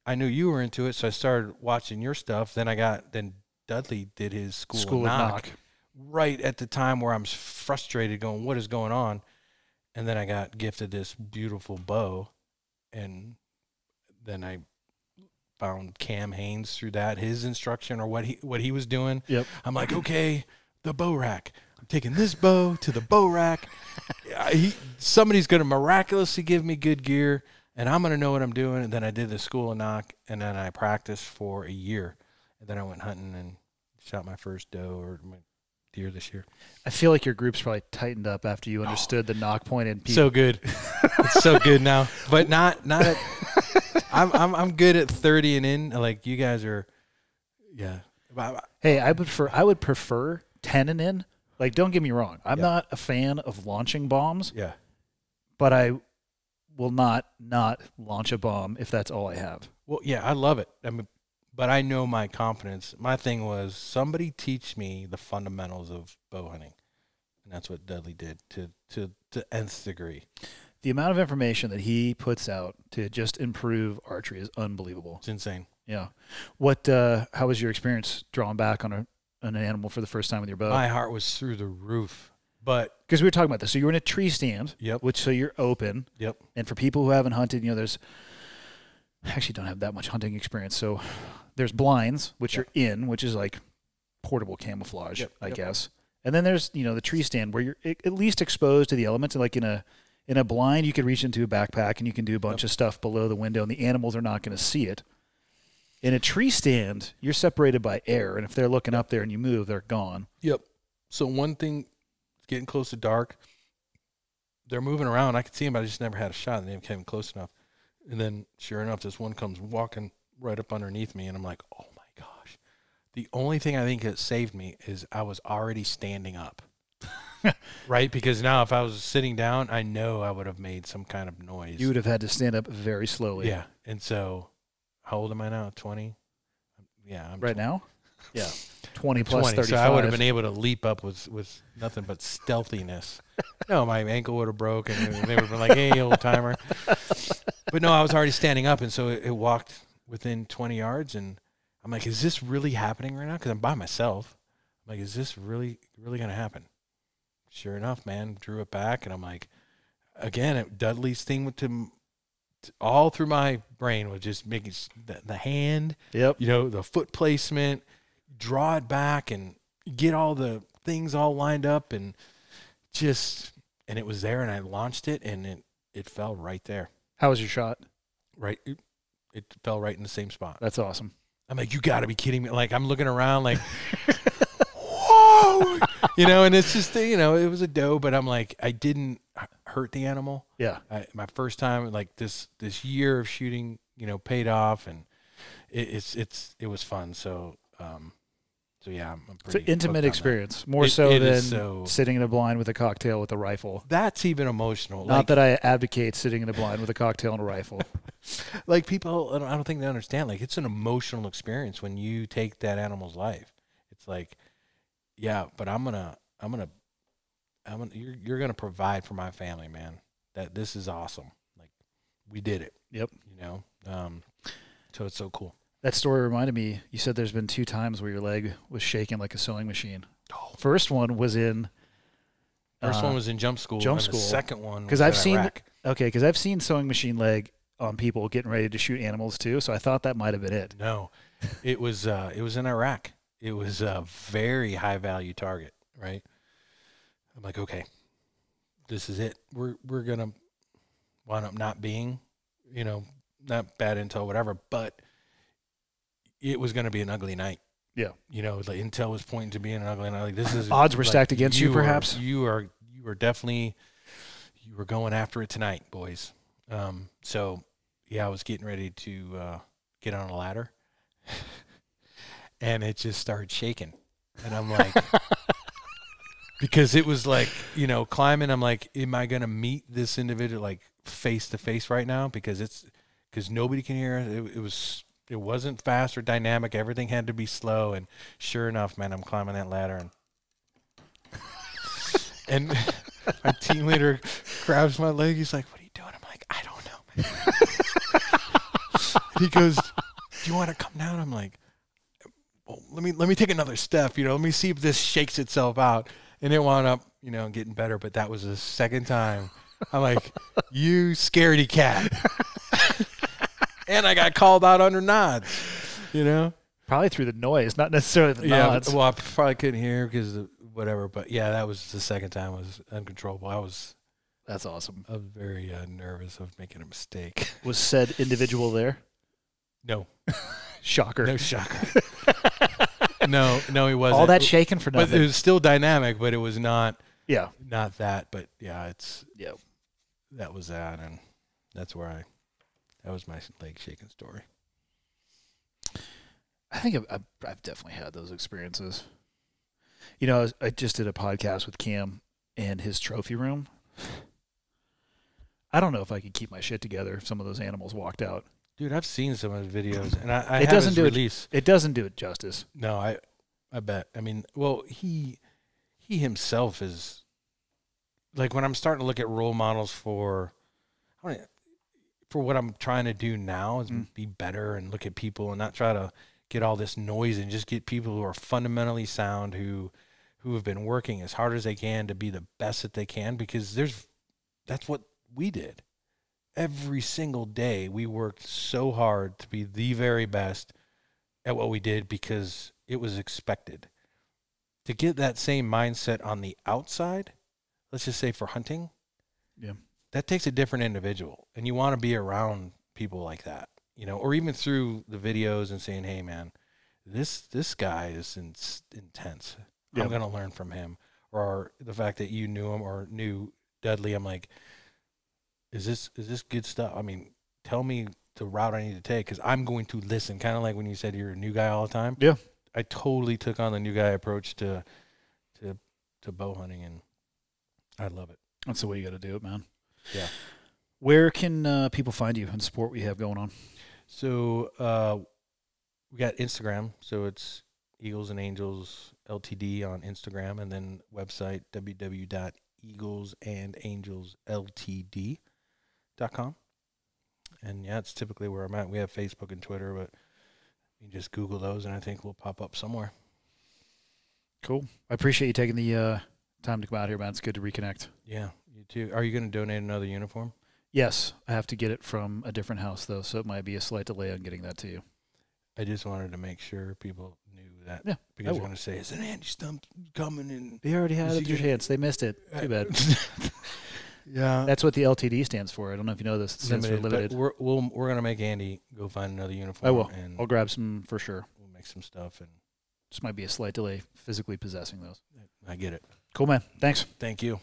I knew you were into it, so I started watching your stuff. Then Dudley did his school of knock right at the time where I'm frustrated going, what is going on? And then I got gifted this beautiful bow, and then I found Cam Haynes through that, his instruction or what he was doing. Yep. I'm like, okay, the bow rack. I'm taking this bow to the bow rack. Somebody's going to miraculously give me good gear, and I'm going to know what I'm doing. And then I did the school of knock, and then I practiced for a year. And then I went hunting and shot my first doe or my deer this year. I feel like your group's probably tightened up after you understood the knock point and so good. It's so good now, but not at. I'm good at 30 and in. Like you guys are, yeah. Hey, I would prefer 10 and in. Like, don't get me wrong. I'm not a fan of launching bombs. Yeah. But I will not launch a bomb if that's all I have. Well, yeah, I love it. I mean, but I know my confidence. My thing was somebody teach me the fundamentals of bow hunting, and that's what Dudley did to nth degree. The amount of information that he puts out to just improve archery is unbelievable. It's insane. Yeah. What? How was your experience drawing back on an animal for the first time with your bow? My heart was through the roof. But because we were talking about this, so you were in a tree stand, yep. So you're open, yep. And for people who haven't hunted, there's I actually don't have that much hunting experience. So there's blinds, which yep. are in, which is like portable camouflage, yep. I yep. guess. And then there's the tree stand where you're at least exposed to the elements. And like in a blind, you could reach into a backpack and you can do a bunch of stuff below the window, and the animals are not going to see it. In a tree stand, you're separated by air, and if they're looking up there and you move, they're gone. Yep. So one thing. Getting close to dark, they're moving around. I could see them, but I just never had a shot, and they came close enough. And then, sure enough, this one comes walking right up underneath me, and I'm like, oh my gosh. The only thing I think that saved me is I was already standing up, right? Because now if I was sitting down, I know I would have made some kind of noise. You would have had to stand up very slowly. Yeah. And so, how old am I now? 20? Yeah. I'm right 20. now? Yeah. 20 plus 35. So I would have been able to leap up with nothing but stealthiness. No, my ankle would have broke, and they would have been like, hey, old timer. But no, I was already standing up, and so it walked within 20 yards, and I'm like, is this really happening right now? Because I'm by myself. I'm like, is this really going to happen? Sure enough, man, drew it back, and I'm like, again, Dudley's thing with him, all through my brain was just making the hand, yep. The foot placement, draw it back and get all the things all lined up and it was there, and I launched it, and it fell right there. How was your shot? Right. It fell right in the same spot. That's awesome. I'm like, you got to be kidding me. Like, I'm looking around like, whoa, and it's just, it was a doe, but I'm like, I didn't hurt the animal. Yeah. My first time, like this year of shooting, paid off, and it was fun. So yeah, I'm pretty. It's an intimate experience, more so than sitting in a blind with a cocktail with a rifle. That's even emotional. Not that I advocate sitting in a blind with a cocktail and a rifle. Like, people, I don't think they understand. Like, it's an emotional experience when you take that animal's life. It's like, yeah, but you're gonna provide for my family, man. That this is awesome. Like, we did it. Yep. So it's so cool. That story reminded me, you said there's been 2 times where your leg was shaking like a sewing machine. Oh. First one was in... First one was in jump school. The second one was Iraq. Because I've seen sewing machine leg on people getting ready to shoot animals too, so I thought that might have been it. No, it was in Iraq. It was a very high-value target, right? I'm like, okay, this is it. We're going to wind up not being, not bad intel, whatever, but it was going to be an ugly night. Yeah. Like intel was pointing to being an ugly night. Like, this is odds were stacked against you, perhaps. You were definitely, you were going after it tonight, boys. So yeah, I was getting ready to get on a ladder, and it just started shaking, and I'm like, because it was like, you know, climbing. I'm like, am I gonna meet this individual like face to face right now? Because nobody can hear us. It wasn't fast or dynamic. Everything had to be slow. And sure enough, man, I'm climbing that ladder, and my team leader grabs my leg. He's like, "What are you doing?" I'm like, "I don't know, man." He goes, "Do you want to come down?" I'm like, well, let me take another step. You know, let me see if this shakes itself out. And it wound up, you know, getting better. But that was the second time. I'm like, "You scaredy cat." And I got called out under nods, you know? Probably through the noise, not necessarily the Yeah, nods. well, I probably couldn't hear because whatever. But, yeah, that was the second time I was uncontrollable. That's awesome. I was very nervous of making a mistake. Was said individual there? No. Shocker. No shocker. No, he wasn't. All that shaking for nothing. But it was still dynamic, but it was not that. But, yeah, that was that. And that's where that was my leg shaking story. I think I've definitely had those experiences. You know, I just did a podcast with Cam and his trophy room. I don't know if I could keep my shit together if some of those animals walked out. Dude, I've seen some of his videos, and I It have doesn't his do release. It doesn't do it justice. No, I bet. I mean, well, he himself is like, when I'm starting to look at role models for what I'm trying to do now is be better and look at people and not try to get all this noise and just get people who are fundamentally sound, who have been working as hard as they can to be the best that they can, because that's what we did. Every single day we worked so hard to be the very best at what we did because it was expected. To get that same mindset on the outside, let's just say for hunting, that takes a different individual, and you want to be around people like that, you know, or even through the videos and saying, "Hey, man, this guy is intense. I'm going to learn from him." Or the fact that you knew him or knew Dudley, I'm like, is this good stuff? I mean, tell me the route I need to take, because I'm going to listen. Kind of like when you said you're a new guy all the time. Yeah, I totally took on the new guy approach to bow hunting, and I love it. that's the way you got to do it, man. Yeah. Where can people find you and support what you have going on? So we got Instagram, so it's Eagles and Angels LTD on Instagram, and then website www.eaglesandangelsltd.com. And yeah, it's typically where I'm at. We have Facebook and Twitter, but you can just Google those, and I think we'll pop up somewhere. Cool. I appreciate you taking the time to come out here, man. It's good to reconnect. Yeah, you too. Are you going to donate another uniform? Yes, I have to get it from a different house, though, so it might be a slight delay on getting that to you. I just wanted to make sure people knew that. Yeah, because they're going to say, "Is an Andy Stump coming in?" They already had it in chance. They missed it. Too bad. Yeah, that's what the LTD stands for. I don't know if you know this. It stands for limited. We're going to make Andy go find another uniform. I will. And I'll grab some for sure. We'll make some stuff, and just might be a slight delay physically possessing those. I get it. Cool, man. Thanks. Thank you.